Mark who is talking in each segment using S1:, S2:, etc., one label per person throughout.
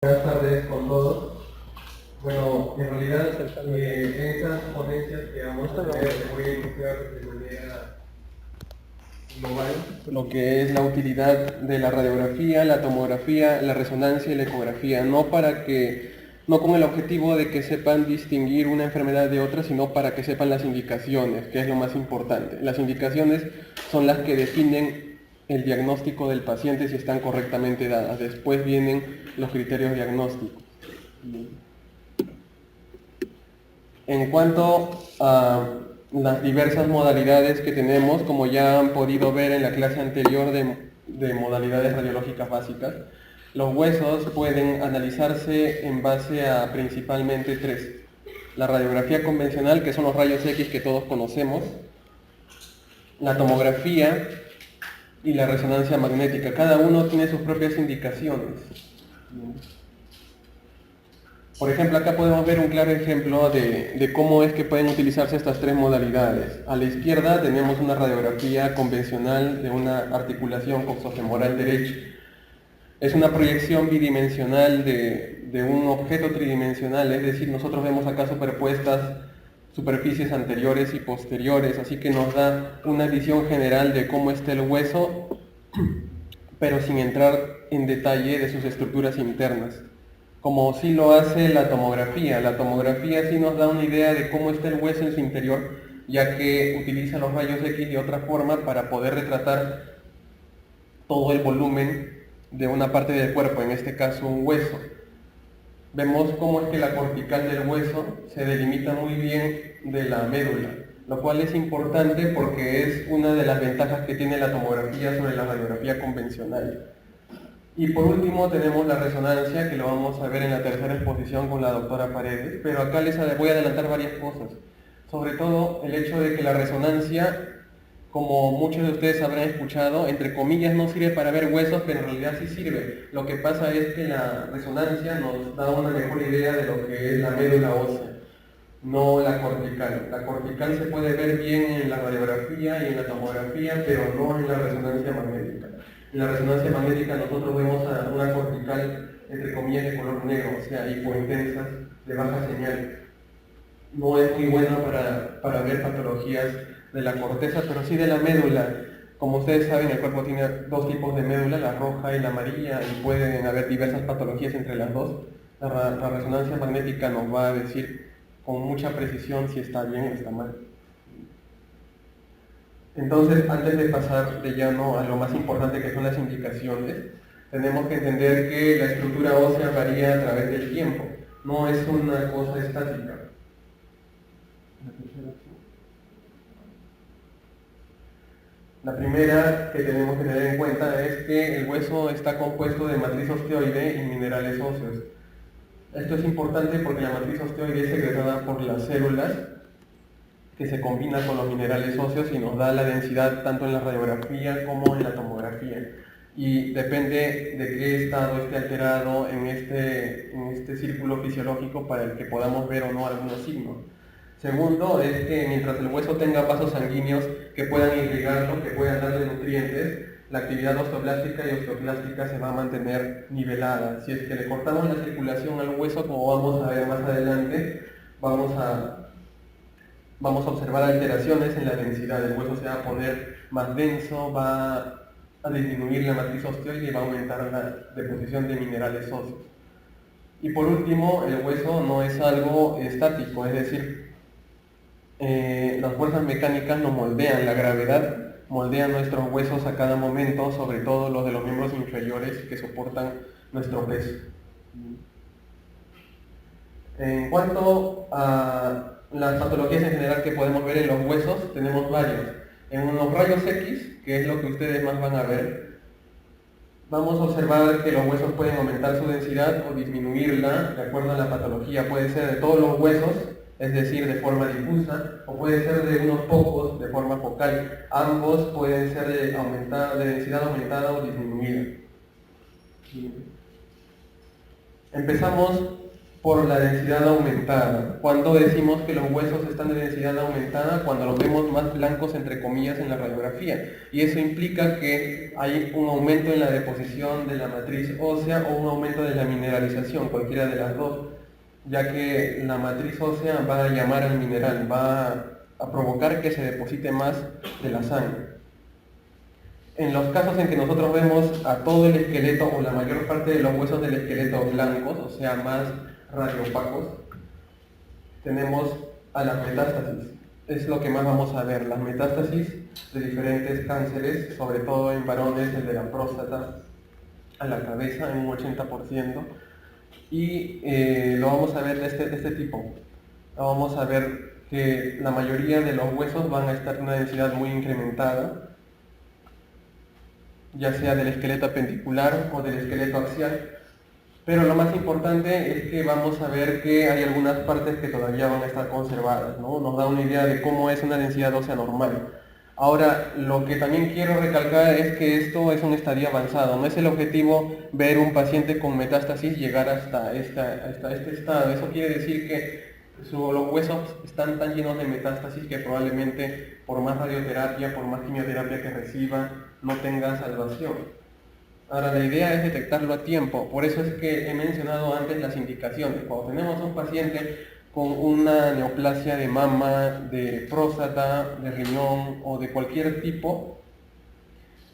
S1: Buenas tardes con todos. Bueno, en realidad en estas ponencias que vamos a tener voy a iniciar de manera global lo que es la utilidad de la radiografía, la tomografía, la resonancia y la ecografía, no con el objetivo de que sepan distinguir una enfermedad de otra, sino para que sepan las indicaciones, que es lo más importante. Las indicaciones son las que definen el diagnóstico del paciente si están correctamente dadas. Después vienen los criterios diagnósticos. En cuanto a las diversas modalidades que tenemos, como ya han podido ver en la clase anterior de modalidades radiológicas básicas, los huesos pueden analizarse en base a principalmente tres. La radiografía convencional, que son los rayos X que todos conocemos, la tomografía y la resonancia magnética. Cada uno tiene sus propias indicaciones. Por ejemplo, acá podemos ver un claro ejemplo de cómo es que pueden utilizarse estas tres modalidades. A la izquierda tenemos una radiografía convencional de una articulación coxofemoral derecha. Es una proyección bidimensional de un objeto tridimensional, es decir, nosotros vemos acá superpuestas superficies anteriores y posteriores, así que nos da una visión general de cómo está el hueso, pero sin entrar en detalle de sus estructuras internas, como sí lo hace la tomografía. La tomografía sí nos da una idea de cómo está el hueso en su interior, ya que utiliza los rayos X de otra forma para poder retratar todo el volumen de una parte del cuerpo, en este caso un hueso. Vemos cómo es que la cortical del hueso se delimita muy bien de la médula, lo cual es importante porque es una de las ventajas que tiene la tomografía sobre la radiografía convencional. Y por último tenemos la resonancia, que lo vamos a ver en la tercera exposición con la doctora Paredes, pero acá les voy a adelantar varias cosas. Sobre todo el hecho de que la resonancia, como muchos de ustedes habrán escuchado, entre comillas no sirve para ver huesos, pero en realidad sí sirve. Lo que pasa es que la resonancia nos da una mejor idea de lo que es la médula ósea, no la cortical. La cortical se puede ver bien en la radiografía y en la tomografía, pero no en la resonancia magnética. En la resonancia magnética nosotros vemos a una cortical, entre comillas, de color negro, o sea, hipointensa, de baja señal. No es muy buena para ver patologías de la corteza, pero sí de la médula. Como ustedes saben, el cuerpo tiene dos tipos de médula, la roja y la amarilla, y pueden haber diversas patologías entre las dos. La resonancia magnética nos va a decir con mucha precisión si está bien o está mal. Entonces, antes de pasar de llano a lo más importante que son las indicaciones, tenemos que entender que la estructura ósea varía a través del tiempo, no es una cosa estática. La primera que tenemos que tener en cuenta es que el hueso está compuesto de matriz osteoide y minerales óseos. Esto es importante porque la matriz osteoide es secretada por las células, que se combina con los minerales óseos y nos da la densidad tanto en la radiografía como en la tomografía. Y depende de qué estado esté alterado en este círculo fisiológico para el que podamos ver o no algunos signos. Segundo, es que mientras el hueso tenga vasos sanguíneos que puedan irrigarlo, que puedan darle nutrientes, la actividad osteoblástica y osteoclástica se va a mantener nivelada. Si es que le cortamos la circulación al hueso, como vamos a ver más adelante, vamos a observar alteraciones en la densidad. El hueso se va a poner más denso, va a disminuir la matriz osteoide y va a aumentar la deposición de minerales óseos. Y por último, el hueso no es algo estático, es decir, las fuerzas mecánicas nos moldean, la gravedad moldea nuestros huesos a cada momento, sobre todo los de los miembros inferiores que soportan nuestro peso. En cuanto a las patologías en general que podemos ver en los huesos, tenemos varias. En los rayos X, que es lo que ustedes más van a ver, vamos a observar que los huesos pueden aumentar su densidad o disminuirla de acuerdo a la patología. Puede ser de todos los huesos, es decir, de forma difusa, o puede ser de unos pocos, de forma focal. Ambos pueden ser de densidad aumentada o disminuida. Empezamos por la densidad aumentada. Cuando decimos que los huesos están de densidad aumentada, cuando los vemos más blancos entre comillas en la radiografía, y eso implica que hay un aumento en la deposición de la matriz ósea o un aumento de la mineralización, cualquiera de las dos, ya que la matriz ósea va a llamar al mineral, va a provocar que se deposite más de la sangre. En los casos en que nosotros vemos a todo el esqueleto o la mayor parte de los huesos del esqueleto blancos, o sea, más radioopacos, tenemos a las metástasis. Es lo que más vamos a ver, las metástasis de diferentes cánceres, sobre todo en varones, el de la próstata, a la cabeza en un 80%, y lo vamos a ver de este tipo. Vamos a ver que la mayoría de los huesos van a estar en una densidad muy incrementada, ya sea del esqueleto apendicular o del esqueleto axial, pero lo más importante es que vamos a ver que hay algunas partes que todavía van a estar conservadas, ¿no? Nos da una idea de cómo es una densidad ósea normal. Ahora, lo que también quiero recalcar es que esto es un estadio avanzado, no es el objetivo ver un paciente con metástasis llegar hasta este estado. Eso quiere decir que los huesos están tan llenos de metástasis que probablemente por más radioterapia, por más quimioterapia que reciba, no tenga salvación. Ahora, la idea es detectarlo a tiempo, por eso es que he mencionado antes las indicaciones. Cuando tenemos un paciente con una neoplasia de mama, de próstata, de riñón o de cualquier tipo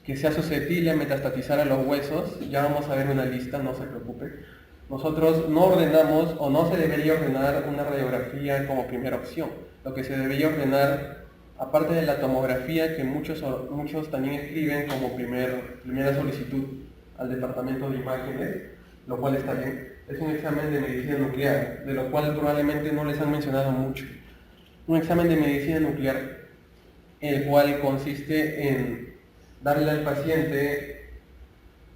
S1: que sea susceptible a metastatizar a los huesos, ya vamos a ver una lista, no se preocupe. Nosotros no ordenamos o no se debería ordenar una radiografía como primera opción. Lo que se debería ordenar, aparte de la tomografía, que muchos también escriben como primera solicitud al departamento de imágenes, lo cual está bien, es un examen de medicina nuclear, de lo cual probablemente no les han mencionado mucho. Un examen de medicina nuclear, el cual consiste en darle al paciente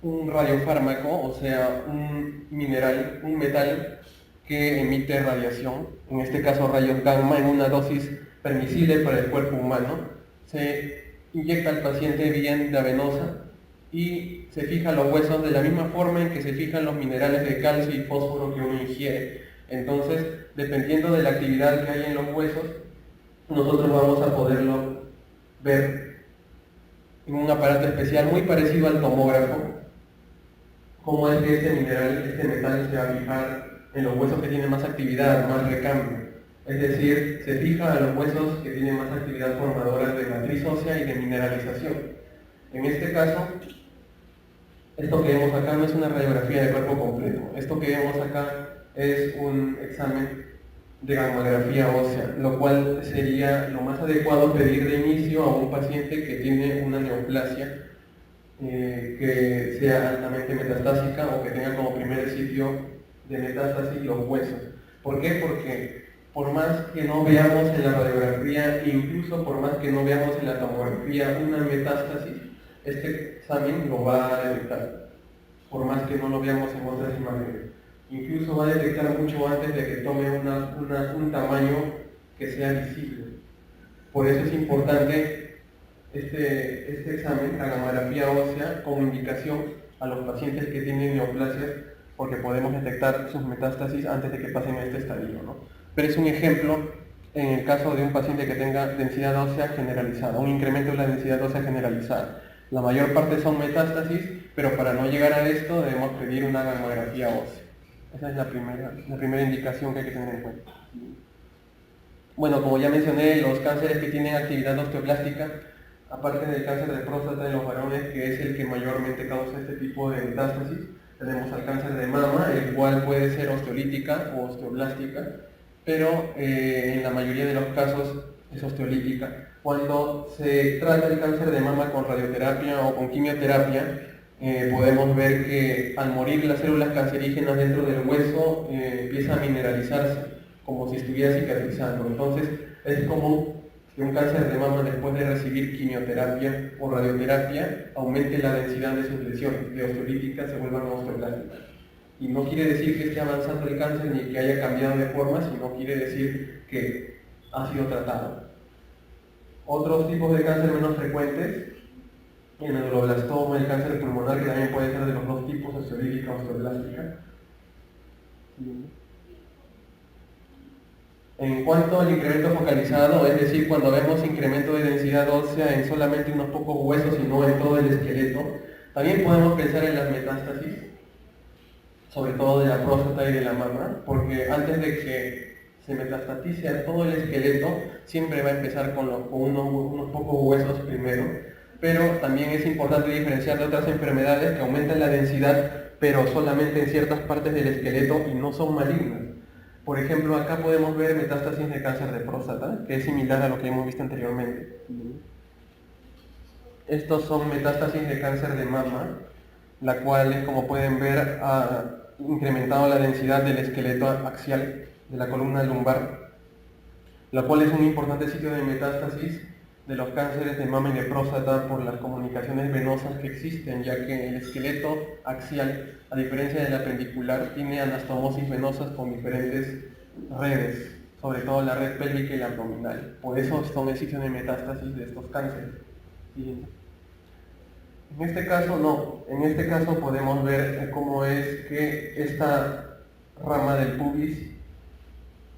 S1: un radiofármaco, o sea, un mineral, un metal que emite radiación, en este caso rayos gamma, en una dosis permisible para el cuerpo humano. Se inyecta al paciente vía intravenosa y se fijan los huesos de la misma forma en que se fijan los minerales de calcio y fósforo que uno ingiere. Entonces, dependiendo de la actividad que hay en los huesos, nosotros vamos a poderlo ver en un aparato especial muy parecido al tomógrafo, cómo es que este mineral, este metal se va a fijar en los huesos que tienen más actividad, más recambio. Es decir, se fija a los huesos que tienen más actividad formadora de matriz ósea y de mineralización. En este caso, esto que vemos acá no es una radiografía de cuerpo completo. Esto que vemos acá es un examen de gammagrafía ósea, lo cual sería lo más adecuado pedir de inicio a un paciente que tiene una neoplasia que sea altamente metastásica o que tenga como primer sitio de metástasis los huesos. ¿Por qué? Porque por más que no veamos en la radiografía, incluso por más que no veamos en la tomografía una metástasis, este examen lo va a detectar, por más que no lo veamos en otras imágenes. Incluso va a detectar mucho antes de que tome un tamaño que sea visible. Por eso es importante este examen, la gammagrafía ósea, como indicación a los pacientes que tienen neoplasias, porque podemos detectar sus metástasis antes de que pasen a este estadio, ¿no? Pero es un ejemplo en el caso de un paciente que tenga densidad ósea generalizada, un incremento de la densidad ósea generalizada. La mayor parte son metástasis, pero para no llegar a esto debemos pedir una gammagrafía ósea. Esa es la primera indicación que hay que tener en cuenta. Bueno, como ya mencioné, los cánceres que tienen actividad osteoblástica, aparte del cáncer de próstata en los varones, que es el que mayormente causa este tipo de metástasis, tenemos al cáncer de mama, el cual puede ser osteolítica o osteoblástica, pero en la mayoría de los casos es osteolítica. Cuando se trata el cáncer de mama con radioterapia o con quimioterapia, podemos ver que al morir las células cancerígenas dentro del hueso empieza a mineralizarse, como si estuviera cicatrizando. Entonces es común que un cáncer de mama después de recibir quimioterapia o radioterapia aumente la densidad de sus lesiones, de osteolíticas se vuelvan osteoblásticas. Y no quiere decir que esté avanzando el cáncer ni que haya cambiado de forma, sino quiere decir que ha sido tratado. Otros tipos de cáncer menos frecuentes, el neuroblastoma, el cáncer pulmonar, que también puede ser de los dos tipos, osteolítica o osteoblástica. En cuanto al incremento focalizado, es decir, cuando vemos incremento de densidad ósea en solamente unos pocos huesos y no en todo el esqueleto, también podemos pensar en las metástasis, sobre todo de la próstata y de la mama, porque antes de que se metastatice a todo el esqueleto, siempre va a empezar con unos pocos huesos primero, pero también es importante diferenciar de otras enfermedades que aumentan la densidad, pero solamente en ciertas partes del esqueleto y no son malignas. Por ejemplo, acá podemos ver metástasis de cáncer de próstata, que es similar a lo que hemos visto anteriormente. Estos son metástasis de cáncer de mama, la cual, como pueden ver, ha incrementado la densidad del esqueleto axial de la columna lumbar, la cual es un importante sitio de metástasis de los cánceres de mama y de próstata por las comunicaciones venosas que existen, ya que el esqueleto axial, a diferencia del apendicular, tiene anastomosis venosas con diferentes redes, sobre todo la red pélvica y la abdominal. Por eso son el sitio de metástasis de estos cánceres. En este caso no, en este caso podemos ver cómo es que esta rama del pubis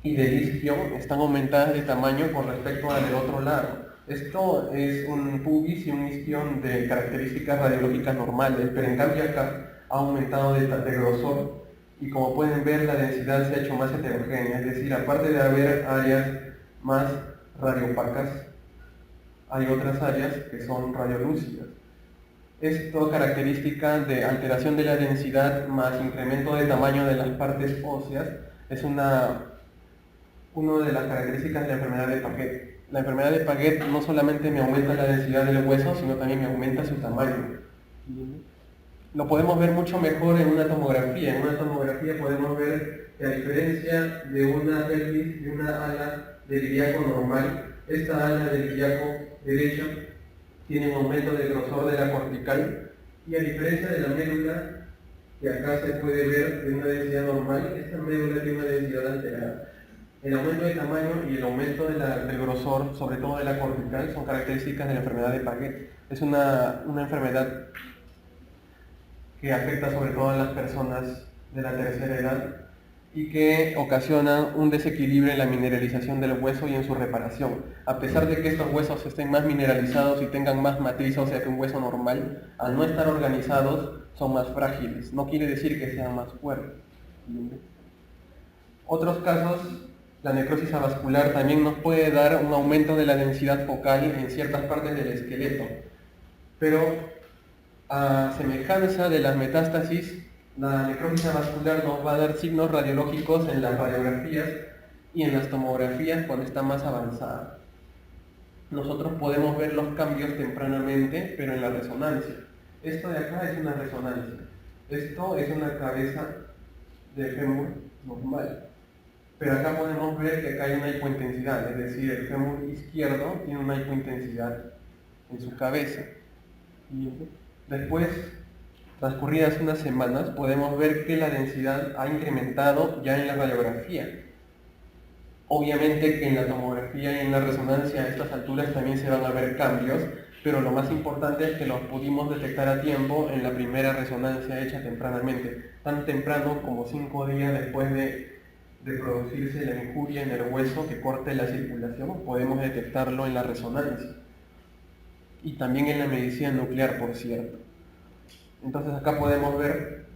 S1: y del isquio están aumentadas de tamaño con respecto al del otro lado. Esto es un pubis y un isquion de características radiológicas normales, pero en cambio acá ha aumentado de grosor y como pueden ver la densidad se ha hecho más heterogénea, es decir, aparte de haber áreas más radiopacas, hay otras áreas que son radiolúcidas. Esto característica de alteración de la densidad más incremento de tamaño de las partes óseas es una de las características de la enfermedad de Paget. La enfermedad de Paget no solamente me aumenta la densidad del hueso, sino también me aumenta su tamaño. Lo podemos ver mucho mejor en una tomografía. En una tomografía podemos ver que a diferencia de una pelvis, de una ala del ilíaco normal, esta ala del ilíaco derecho tiene un aumento del grosor de la cortical y a diferencia de la médula, que acá se puede ver de una densidad normal, esta médula tiene una densidad alterada. El aumento de tamaño y el aumento del grosor, sobre todo de la cortical, son características de la enfermedad de Paget. Es una enfermedad que afecta sobre todo a las personas de la tercera edad y que ocasiona un desequilibrio en la mineralización del hueso y en su reparación. A pesar de que estos huesos estén más mineralizados y tengan más matriz ósea que un hueso normal, al no estar organizados son más frágiles. No quiere decir que sean más fuertes. Otros casos, la necrosis avascular también nos puede dar un aumento de la densidad focal en ciertas partes del esqueleto, pero a semejanza de las metástasis, la necrosis avascular nos va a dar signos radiológicos en las radiografías y en las tomografías cuando está más avanzada. Nosotros podemos ver los cambios tempranamente, pero en la resonancia. Esto de acá es una resonancia. Esto es una cabeza de fémur normal. Pero acá podemos ver que acá hay una hipointensidad, es decir, el fémur izquierdo tiene una hipointensidad en su cabeza. Y después, transcurridas unas semanas, podemos ver que la densidad ha incrementado ya en la radiografía. Obviamente que en la tomografía y en la resonancia a estas alturas también se van a ver cambios, pero lo más importante es que los pudimos detectar a tiempo en la primera resonancia hecha tempranamente, tan temprano como 5 días después de producirse la injuria en el hueso que corte la circulación, podemos detectarlo en la resonancia. Y también en la medicina nuclear, por cierto. Entonces acá podemos ver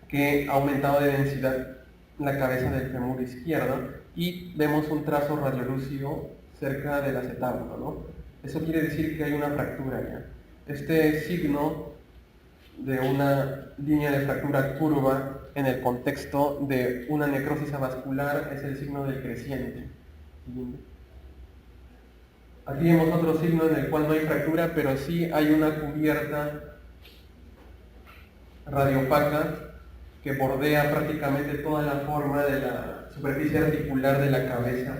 S1: que ha aumentado de densidad la cabeza del fémur izquierdo y vemos un trazo radiolúcido cerca del acetábulo, ¿no? Eso quiere decir que hay una fractura ya. Este signo de una línea de fractura curva en el contexto de una necrosis avascular es el signo del creciente. Aquí vemos otro signo en el cual no hay fractura, pero sí hay una cubierta radiopaca que bordea prácticamente toda la forma de la superficie articular de la cabeza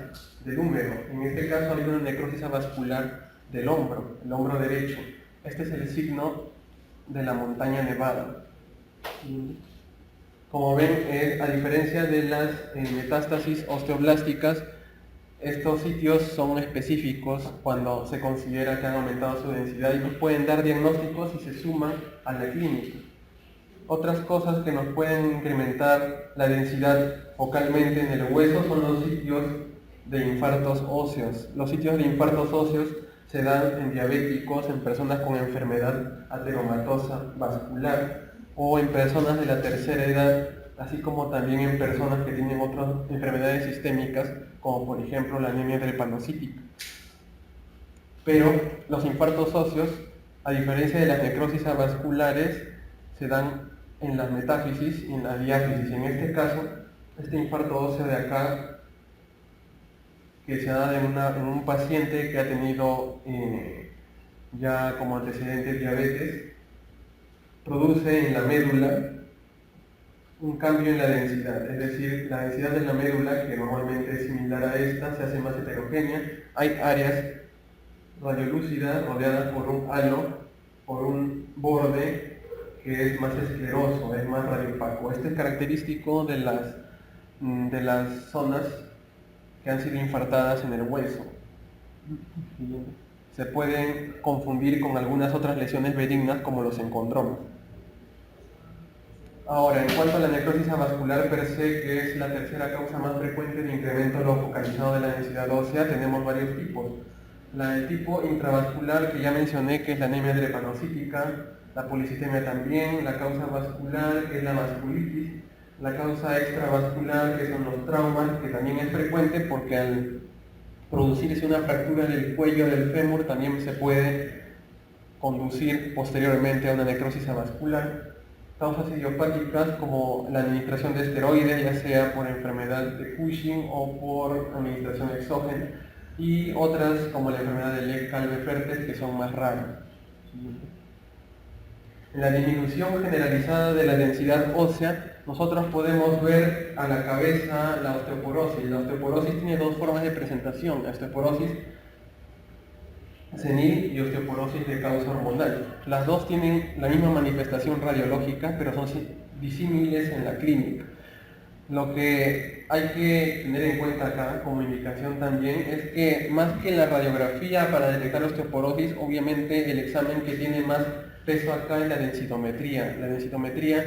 S1: del húmero. En este caso hay una necrosis avascular del hombro, el hombro derecho. Este es el signo de la montaña nevada. Como ven, a diferencia de las metástasis osteoblásticas, estos sitios son específicos cuando se considera que han aumentado su densidad y nos pueden dar diagnósticos y se suman a la clínica. Otras cosas que nos pueden incrementar la densidad focalmente en el hueso son los sitios de infartos óseos. Los sitios de infartos óseos se dan en diabéticos, en personas con enfermedad ateromatosa vascular o en personas de la tercera edad, así como también en personas que tienen otras enfermedades sistémicas, como por ejemplo la anemia drepanocítica. Pero los infartos óseos, a diferencia de las necrosis avasculares, se dan en las metáfisis y en la diáfisis. En este caso, este infarto óseo de acá, que se da en un paciente que ha tenido ya como antecedente diabetes, produce en la médula un cambio en la densidad, es decir, la densidad de la médula, que normalmente es similar a esta, se hace más heterogénea. Hay áreas radiolúcidas rodeadas por un halo, por un borde que es más escleroso, es más radiopaco. Este es característico de las zonas que han sido infartadas en el hueso. Se pueden confundir con algunas otras lesiones benignas como los encondromas. Ahora, en cuanto a la necrosis avascular per se, que es la tercera causa más frecuente de incremento localizado de la densidad ósea, tenemos varios tipos. La de tipo intravascular, que ya mencioné, que es la anemia drepanocítica, la policitemia también, la causa vascular, que es la vasculitis, la causa extravascular, que son los traumas, que también es frecuente porque al producirse una fractura del cuello del fémur también se puede conducir posteriormente a una necrosis avascular. Causas idiopáticas como la administración de esteroides, ya sea por enfermedad de Cushing o por administración exógena, y otras como la enfermedad de Legg-Calvé-Perthes, que son más raras. En la disminución generalizada de la densidad ósea, nosotros podemos ver a la cabeza la osteoporosis. La osteoporosis tiene dos formas de presentación: la osteoporosis senil y osteoporosis de causa hormonal. Las dos tienen la misma manifestación radiológica, pero son disímiles en la clínica. Lo que hay que tener en cuenta acá como indicación también es que más que la radiografía para detectar osteoporosis, obviamente el examen que tiene más peso acá es la densitometría. La densitometría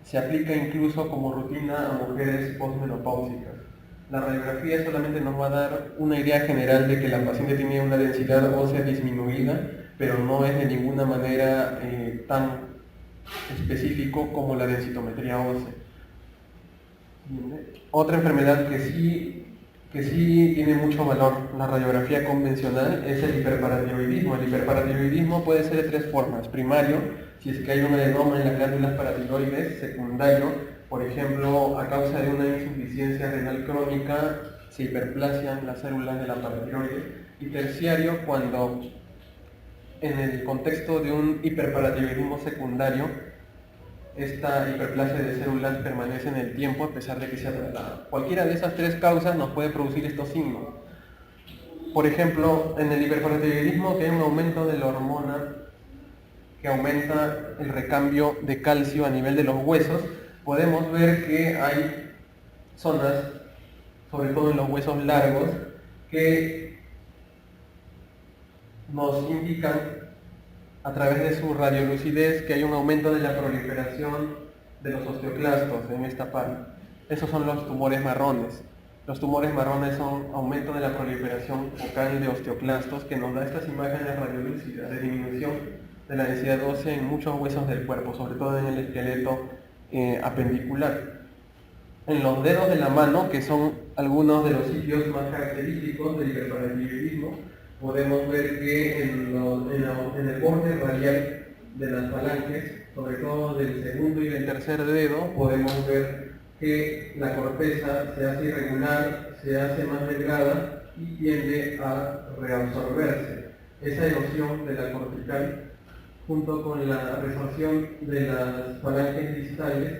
S1: se aplica incluso como rutina a mujeres postmenopáusicas. La radiografía solamente nos va a dar una idea general de que la paciente tiene una densidad ósea disminuida, pero no es de ninguna manera tan específico como la densitometría ósea. Otra enfermedad que sí tiene mucho valor, la radiografía convencional, es el hiperparatiroidismo. El hiperparatiroidismo puede ser de tres formas: primario, si es que hay un adenoma en las glándulas paratiroides; secundario, por ejemplo, a causa de una insuficiencia renal crónica se hiperplasian las células de la paratiroide; y terciario, cuando en el contexto de un hiperparatiroidismo secundario esta hiperplasia de células permanece en el tiempo a pesar de que sea tratada. Cualquiera de esas tres causas nos puede producir estos signos. Por ejemplo, en el hiperparatiroidismo, que hay un aumento de la hormona que aumenta el recambio de calcio a nivel de los huesos, podemos ver que hay zonas, sobre todo en los huesos largos, que nos indican a través de su radiolucidez que hay un aumento de la proliferación de los osteoclastos en esta parte. Esos son los tumores marrones. Los tumores marrones son aumento de la proliferación focal de osteoclastos, que nos da estas imágenes radiolúcidas de disminución de la densidad ósea en muchos huesos del cuerpo, sobre todo en el esqueleto apendicular. En los dedos de la mano, que son algunos de los sitios más característicos del hiperparatiroidismo, podemos ver que en el borde radial de las falanges, sobre todo del segundo y del tercer dedo, podemos ver que la corteza se hace irregular, se hace más delgada y tiende a reabsorberse. Esa erosión de la cortical, junto con la resorción de las falanges distales,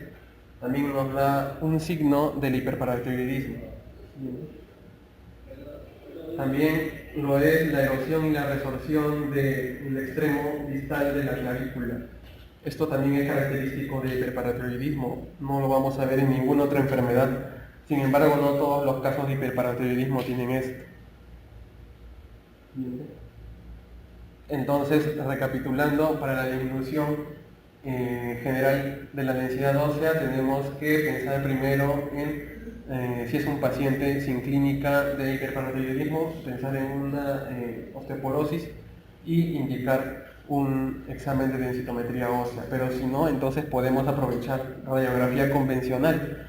S1: también nos da un signo del hiperparatiroidismo. También lo es la erosión y la resorción del extremo distal de la clavícula. Esto también es característico del hiperparatiroidismo, no lo vamos a ver en ninguna otra enfermedad. Sin embargo, no todos los casos de hiperparatiroidismo tienen esto. Entonces, recapitulando, para la disminución general de la densidad ósea tenemos que pensar primero en si es un paciente sin clínica de hiperparathyroidismo, pensar en una osteoporosis y indicar un examen de densitometría ósea, pero si no, entonces podemos aprovechar radiografía convencional.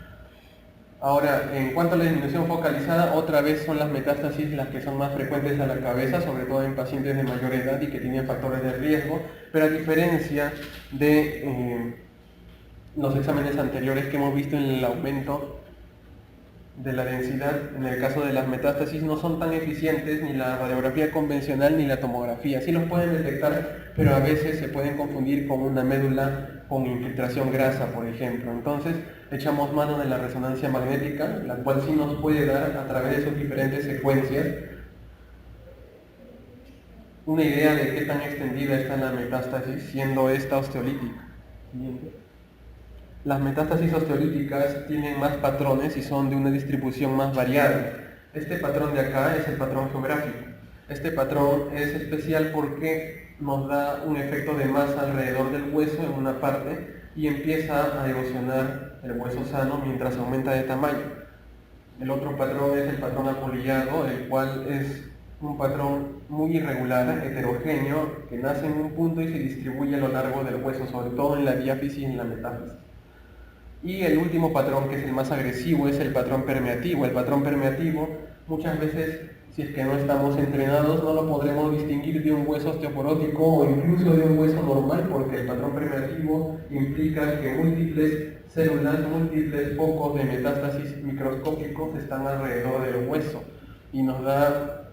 S1: Ahora, en cuanto a la disminución focalizada, otra vez son las metástasis las que son más frecuentes a la cabeza, sobre todo en pacientes de mayor edad y que tienen factores de riesgo, pero a diferencia de los exámenes anteriores que hemos visto en el aumento de la densidad, en el caso de las metástasis no son tan eficientes ni la radiografía convencional ni la tomografía. Sí los pueden detectar, pero a veces se pueden confundir con una médula con infiltración grasa, por ejemplo. Entonces echamos mano de la resonancia magnética, la cual sí nos puede dar a través de sus diferentes secuencias una idea de qué tan extendida está la metástasis, siendo esta osteolítica. Las metástasis osteolíticas tienen más patrones y son de una distribución más variada. Este patrón de acá es el patrón geográfico. Este patrón es especial porque nos da un efecto de masa alrededor del hueso en una parte y empieza a erosionar el hueso sano mientras aumenta de tamaño. El otro patrón es el patrón apolillado, el cual es un patrón muy irregular, heterogéneo, que nace en un punto y se distribuye a lo largo del hueso, sobre todo en la diáfisis y en la metástasis. Y el último patrón, que es el más agresivo, es el patrón permeativo. El patrón permeativo, muchas veces, si es que no estamos entrenados, no lo podremos distinguir de un hueso osteoporótico o incluso de un hueso normal, porque el patrón permeativo implica que múltiples células, múltiples focos de metástasis microscópicos están alrededor del hueso y nos da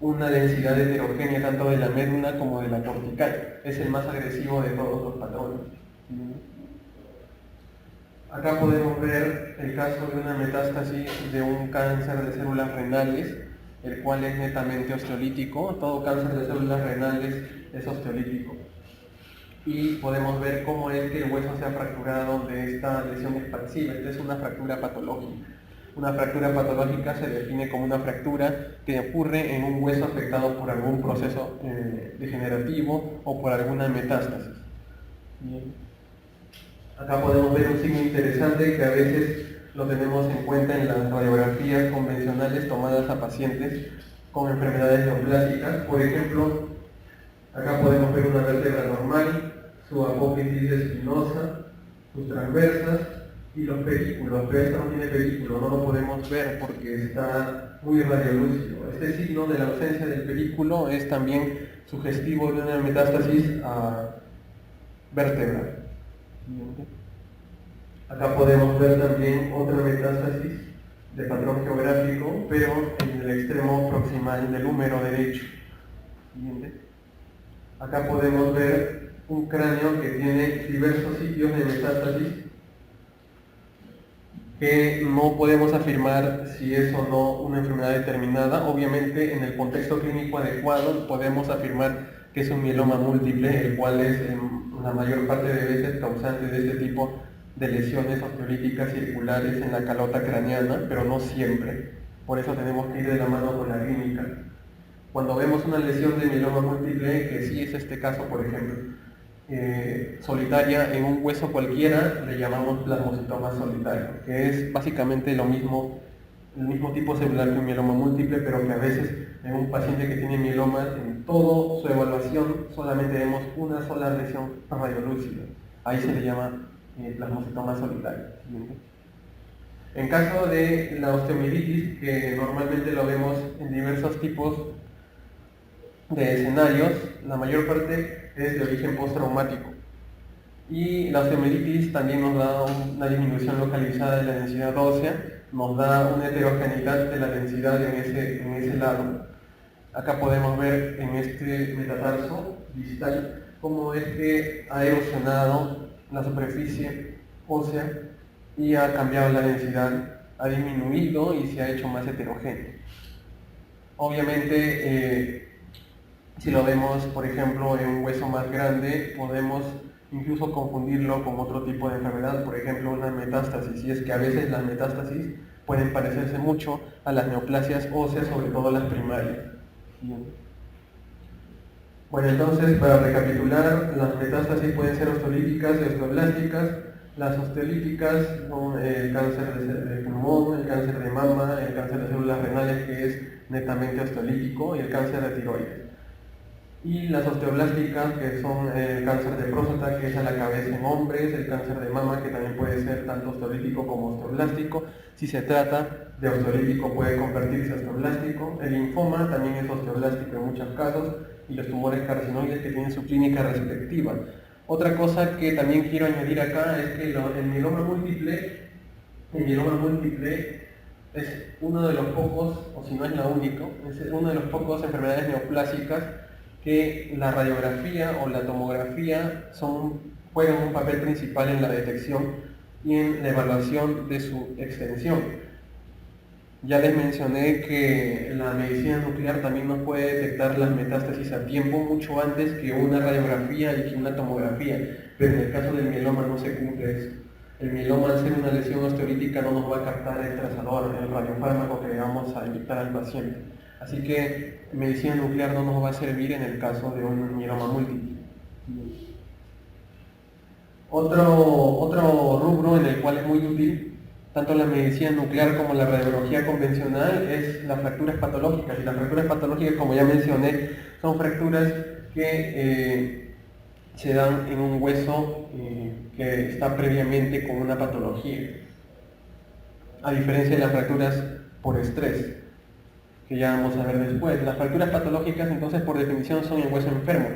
S1: una densidad heterogénea tanto de la médula como de la cortical. Es el más agresivo de todos los patrones. Acá podemos ver el caso de una metástasis de un cáncer de células renales, el cual es netamente osteolítico. Todo cáncer de células renales es osteolítico. Y podemos ver cómo es que el hueso se ha fracturado de esta lesión expansiva. Esta es una fractura patológica. Una fractura patológica se define como una fractura que ocurre en un hueso afectado por algún proceso degenerativo o por alguna metástasis. Bien. Acá podemos ver un signo interesante que a veces lo tenemos en cuenta en las radiografías convencionales tomadas a pacientes con enfermedades neoplásicas. Por ejemplo, acá podemos ver una vértebra normal, su apófisis espinosa, sus transversas y los pedículos. Pero esta no tiene pedículo, no lo podemos ver porque está muy radiolúcido. Este signo de la ausencia del pedículo es también sugestivo de una metástasis a vértebra. Acá podemos ver también otra metástasis de patrón geográfico, pero en el extremo proximal del húmero derecho. Acá podemos ver un cráneo que tiene diversos sitios de metástasis que no podemos afirmar si es o no una enfermedad determinada. Obviamente, en el contexto clínico adecuado podemos afirmar que es un mieloma múltiple, el cual es en la mayor parte de veces causante de este tipo de lesiones osteolíticas circulares en la calota craneana, pero no siempre. Por eso tenemos que ir de la mano con la clínica. Cuando vemos una lesión de mieloma múltiple, que sí es este caso, por ejemplo, solitaria en un hueso cualquiera, le llamamos plasmocitoma solitario, que es básicamente lo mismo, el mismo tipo celular que un mieloma múltiple, pero que a veces en un paciente que tiene mieloma, en toda su evaluación solamente vemos una sola lesión radiolúcida. Ahí se le llama plasmocitoma solitario. En caso de la osteomielitis, que normalmente lo vemos en diversos tipos de escenarios, la mayor parte es de origen postraumático. Y la osteomielitis también nos da una disminución localizada de la densidad ósea, nos da una heterogeneidad de la densidad en ese lado. Acá podemos ver en este metatarso distal cómo es que ha erosionado la superficie ósea y ha cambiado la densidad, ha disminuido y se ha hecho más heterogéneo. Obviamente, si lo vemos, por ejemplo, en un hueso más grande, podemos incluso confundirlo con otro tipo de enfermedad, por ejemplo, una metástasis, y es que a veces las metástasis pueden parecerse mucho a las neoplasias óseas, sobre todo las primarias. Bueno, entonces, para recapitular, las metástasis pueden ser osteolíticas y osteoblásticas. Las osteolíticas son el cáncer de pulmón, el cáncer de mama, el cáncer de células renales, que es netamente osteolítico, y el cáncer de tiroides. Y las osteoblásticas, que son el cáncer de próstata, que es a la cabeza en hombres, el cáncer de mama, que también puede ser tanto osteolítico como osteoblástico. Si se trata de osteolítico, puede convertirse a osteoblástico. El linfoma también es osteoblástico en muchos casos, y los tumores carcinoides, que tienen su clínica respectiva. Otra cosa que también quiero añadir acá es que el mieloma múltiple es uno de los pocos, o si no es la única, es uno de los pocos enfermedades neoplásicas que la radiografía o la tomografía juegan un papel principal en la detección y en la evaluación de su extensión. Ya les mencioné que la medicina nuclear también nos puede detectar las metástasis a tiempo mucho antes que una radiografía y que una tomografía, pero en el caso del mieloma no se cumple eso. El mieloma, al ser una lesión osteolítica, no nos va a captar el trazador, el radiofármaco que le vamos a inyectar al paciente. Así que medicina nuclear no nos va a servir en el caso de un mieloma múltiple. Otro rubro en el cual es muy útil tanto la medicina nuclear como la radiología convencional es las fracturas patológicas. Y las fracturas patológicas, como ya mencioné, son fracturas que se dan en un hueso que está previamente con una patología, a diferencia de las fracturas por estrés, que ya vamos a ver después. Las fracturas patológicas, entonces, por definición, son en hueso enfermo.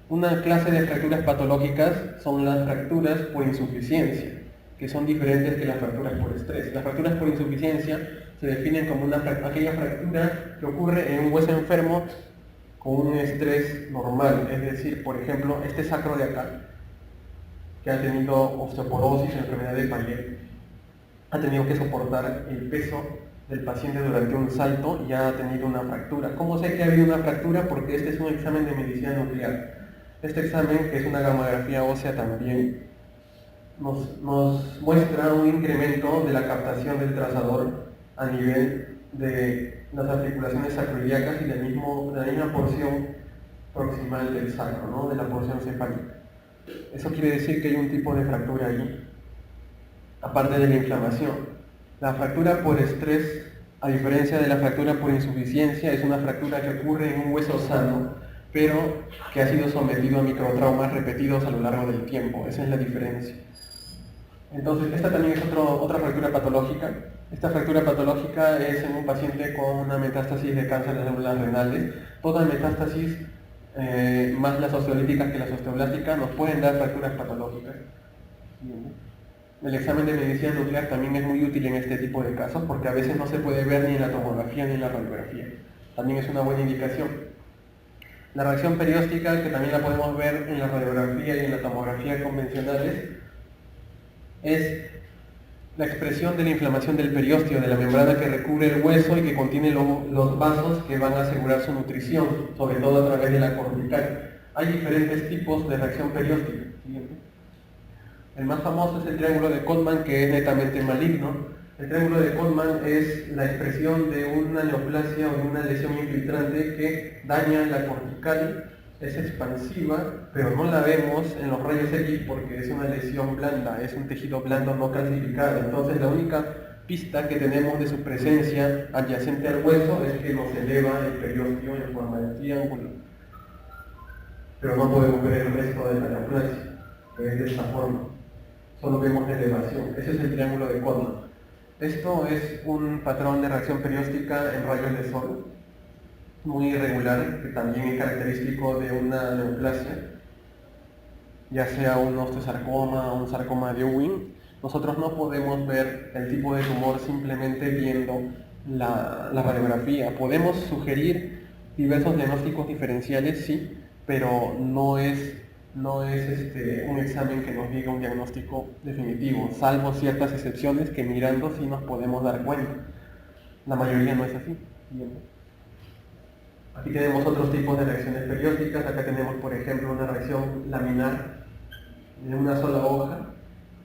S1: Una clase de fracturas patológicas son las fracturas por insuficiencia, que son diferentes que las fracturas por estrés. Las fracturas por insuficiencia se definen como aquella fractura que ocurre en un hueso enfermo con un estrés normal, es decir, por ejemplo, este sacro de acá, que ha tenido osteoporosis, enfermedad de Payet, ha tenido que soportar el peso del paciente durante un salto y ha tenido una fractura. ¿Cómo sé que ha habido una fractura? Porque este es un examen de medicina nuclear. Este examen, que es una gamografía ósea también, nos muestra un incremento de la captación del trazador a nivel de las articulaciones sacroiliacas y de la misma porción proximal del sacro, ¿no? De la porción cefálica. Eso quiere decir que hay un tipo de fractura allí, aparte de la inflamación. La fractura por estrés, a diferencia de la fractura por insuficiencia, es una fractura que ocurre en un hueso sano, pero que ha sido sometido a microtraumas repetidos a lo largo del tiempo. Esa es la diferencia. Entonces, esta también es otra fractura patológica. Esta fractura patológica es en un paciente con una metástasis de cáncer de células renales. Toda metástasis, más las osteolíticas que las osteoblásticas, nos pueden dar fracturas patológicas. El examen de medicina nuclear también es muy útil en este tipo de casos porque a veces no se puede ver ni en la tomografía ni en la radiografía. También es una buena indicación. La reacción perióstica, que también la podemos ver en la radiografía y en la tomografía convencionales, es la expresión de la inflamación del periósteo, de la membrana que recubre el hueso y que contiene los vasos que van a asegurar su nutrición, sobre todo a través de la cortical. Hay diferentes tipos de reacción perióstica. El más famoso es el triángulo de Codman, que es netamente maligno. El triángulo de Codman es la expresión de una neoplasia o de una lesión infiltrante que daña la cortical, es expansiva, pero no la vemos en los rayos X porque es una lesión blanda, es un tejido blando no calcificado. Entonces la única pista que tenemos de su presencia adyacente al hueso es que nos eleva el periósteo en forma de triángulo. Pero no podemos ver el resto de la neoplasia, que es de esta forma. Solo vemos la elevación. Ese es el triángulo de Codman. Esto es un patrón de reacción perióstica en rayos de sol muy irregular, que también es característico de una neoplasia, ya sea un osteosarcoma o un sarcoma de Ewing. Nosotros no podemos ver el tipo de tumor simplemente viendo la radiografía. Podemos sugerir diversos diagnósticos diferenciales, sí, pero no es un examen que nos diga un diagnóstico definitivo, salvo ciertas excepciones que mirando sí nos podemos dar cuenta. La mayoría no es así. Aquí tenemos otros tipos de reacciones periósticas. Acá tenemos, por ejemplo, una reacción laminar de una sola hoja,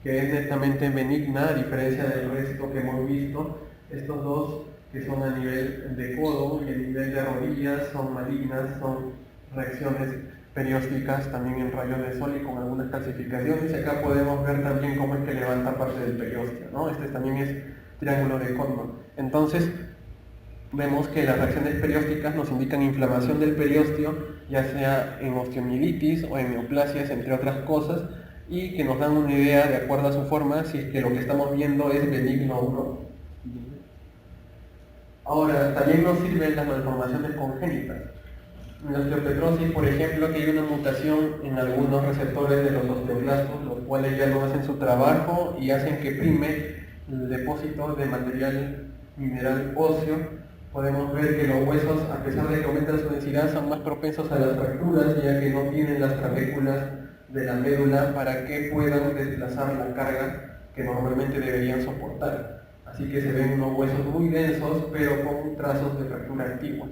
S1: que es netamente benigna, a diferencia del resto que hemos visto. Estos dos, que son a nivel de codo y a nivel de rodillas, son malignas, son reacciones periósticas también en rayos de sol y con algunas calcificaciones. Y acá podemos ver también cómo es que levanta parte del periósteo, ¿no? Este también es triángulo de Codman. Entonces, vemos que las reacciones periósticas nos indican inflamación del periósteo, ya sea en osteomielitis o en neoplasias, entre otras cosas, y que nos dan una idea, de acuerdo a su forma, si es que lo que estamos viendo es benigno o no. Ahora, también nos sirven las malformaciones congénitas. En la osteopetrosis, por ejemplo, que hay una mutación en algunos receptores de los osteoclastos, los cuales ya no hacen su trabajo y hacen que prime el depósito de material mineral óseo. Podemos ver que los huesos, a pesar de que aumentan su densidad, son más propensos a las fracturas, ya que no tienen las trabéculas de la médula para que puedan desplazar la carga que normalmente deberían soportar. Así que se ven unos huesos muy densos, pero con trazos de fractura antigua.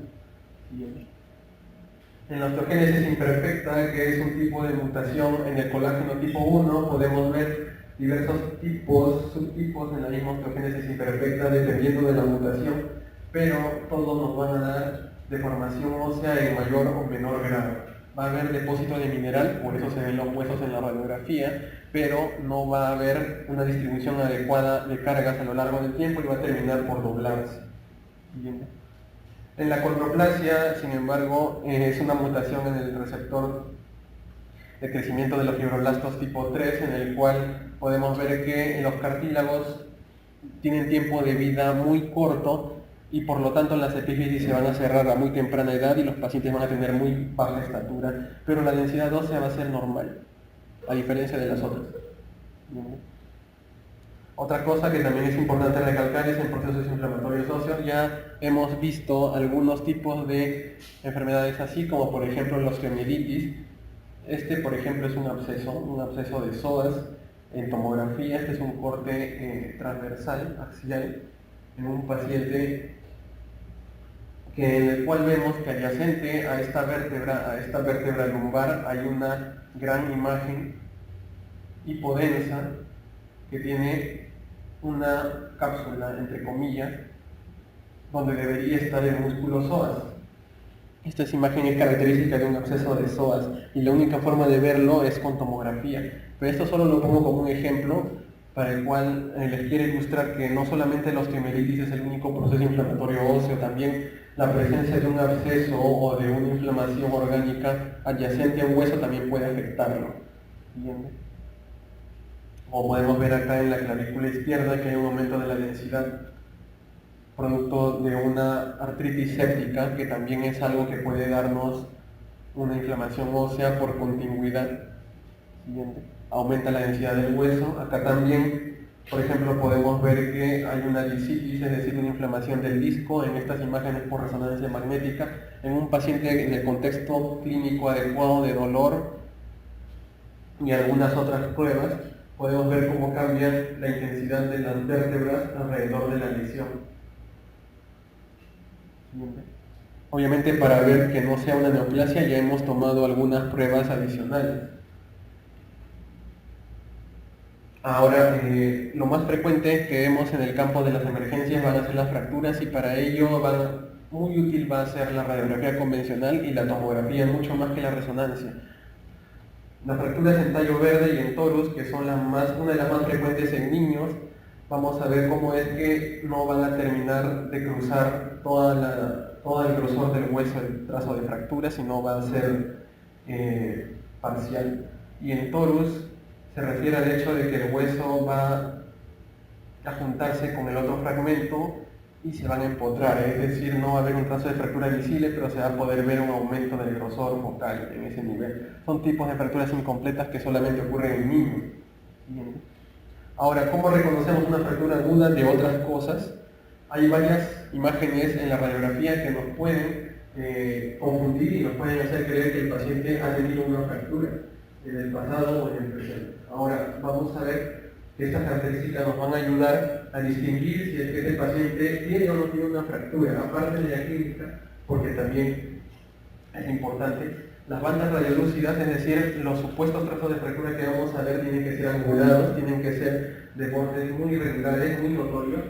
S1: En la osteogénesis imperfecta, que es un tipo de mutación en el colágeno tipo 1, podemos ver diversos tipos, subtipos en la misma osteogénesis imperfecta dependiendo de la mutación, pero todos nos van a dar deformación ósea en mayor o menor grado. Va a haber depósito de mineral, por eso se ven los huesos en la radiografía, pero no va a haber una distribución adecuada de cargas a lo largo del tiempo y va a terminar por doblarse. Bien. En la condroplasia, sin embargo, es una mutación en el receptor de crecimiento de los fibroblastos tipo 3, en el cual podemos ver que los cartílagos tienen tiempo de vida muy corto y por lo tanto las epífisis se van a cerrar a muy temprana edad y los pacientes van a tener muy baja estatura, pero la densidad ósea va a ser normal, a diferencia de las otras. Otra cosa que también es importante recalcar es en procesos inflamatorios óseos. Ya hemos visto algunos tipos de enfermedades así, como por ejemplo la osteomielitis. Este, por ejemplo, es un absceso de psoas en tomografía. Este es un corte transversal, axial, en un paciente en el cual vemos que adyacente a esta vértebra lumbar, hay una gran imagen hipodensa que tiene una cápsula, entre comillas, donde debería estar el músculo psoas. Esta imagen es característica de un absceso de psoas y la única forma de verlo es con tomografía. Pero esto solo lo pongo como un ejemplo para el cual les quiero ilustrar que no solamente la osteomielitis es el único proceso inflamatorio óseo, también la presencia de un absceso o de una inflamación orgánica adyacente a un hueso también puede afectarlo. ¿Entiendes? O podemos ver acá en la clavícula izquierda que hay un aumento de la densidad producto de una artritis séptica, que también es algo que puede darnos una inflamación ósea por continuidad. Siguiente. Aumenta la densidad del hueso. Acá también, por ejemplo, podemos ver que hay una lisitis, es decir, una inflamación del disco en estas imágenes por resonancia magnética, en un paciente en el contexto clínico adecuado de dolor y algunas otras pruebas. Podemos ver cómo cambia la intensidad de las vértebras alrededor de la lesión. Obviamente, para ver que no sea una neoplasia ya hemos tomado algunas pruebas adicionales. Ahora, lo más frecuente que vemos en el campo de las emergencias van a ser las fracturas y para ello muy útil va a ser la radiografía convencional y la tomografía, mucho más que la resonancia. Las fracturas en tallo verde y en torus, que son una de las más frecuentes en niños, vamos a ver cómo es que no van a terminar de cruzar todo el grosor del hueso, el trazo de fractura, sino va a ser parcial. Y en torus se refiere al hecho de que el hueso va a juntarse con el otro fragmento y se van a empotrar, es decir, no va a haber un trazo de fractura visible, pero se va a poder ver un aumento del grosor focal en ese nivel. Son tipos de fracturas incompletas que solamente ocurren en niños. Bien. Ahora, ¿cómo reconocemos una fractura aguda de otras cosas? Hay varias imágenes en la radiografía que nos pueden confundir y nos pueden hacer creer que el paciente ha tenido una fractura en el pasado o en el presente. Ahora, vamos a ver que estas características nos van a ayudar a distinguir si es que este paciente tiene o no tiene una fractura, aparte de la clínica, porque también es importante. Las bandas radiolúcidas, es decir, los supuestos trazos de fractura que vamos a ver tienen que ser angulados, tienen que ser de bordes muy irregulares, muy notorios,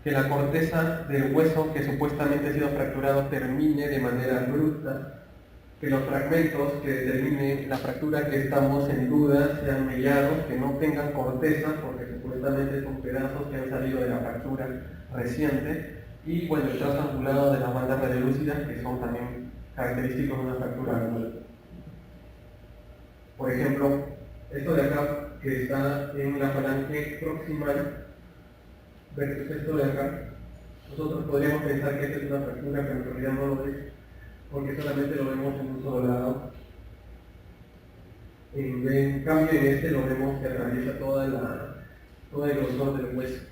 S1: que la corteza del hueso que supuestamente ha sido fracturado termine de manera abrupta, que los fragmentos que determinen la fractura que estamos en duda sean mellados, que no tengan corteza, porque supuestamente son pedazos que han salido de la fractura reciente, y bueno, el trazo angulado de las bandas radiolúcidas, que son también característicos de una fractura angular. Por ejemplo, esto de acá, que está en la falange proximal, versus esto de acá, nosotros podríamos pensar que esta es una fractura, pero en realidad no lo es, porque solamente lo vemos en un solo lado. En cambio, en este lo vemos que atraviesa todo el grosor del hueso.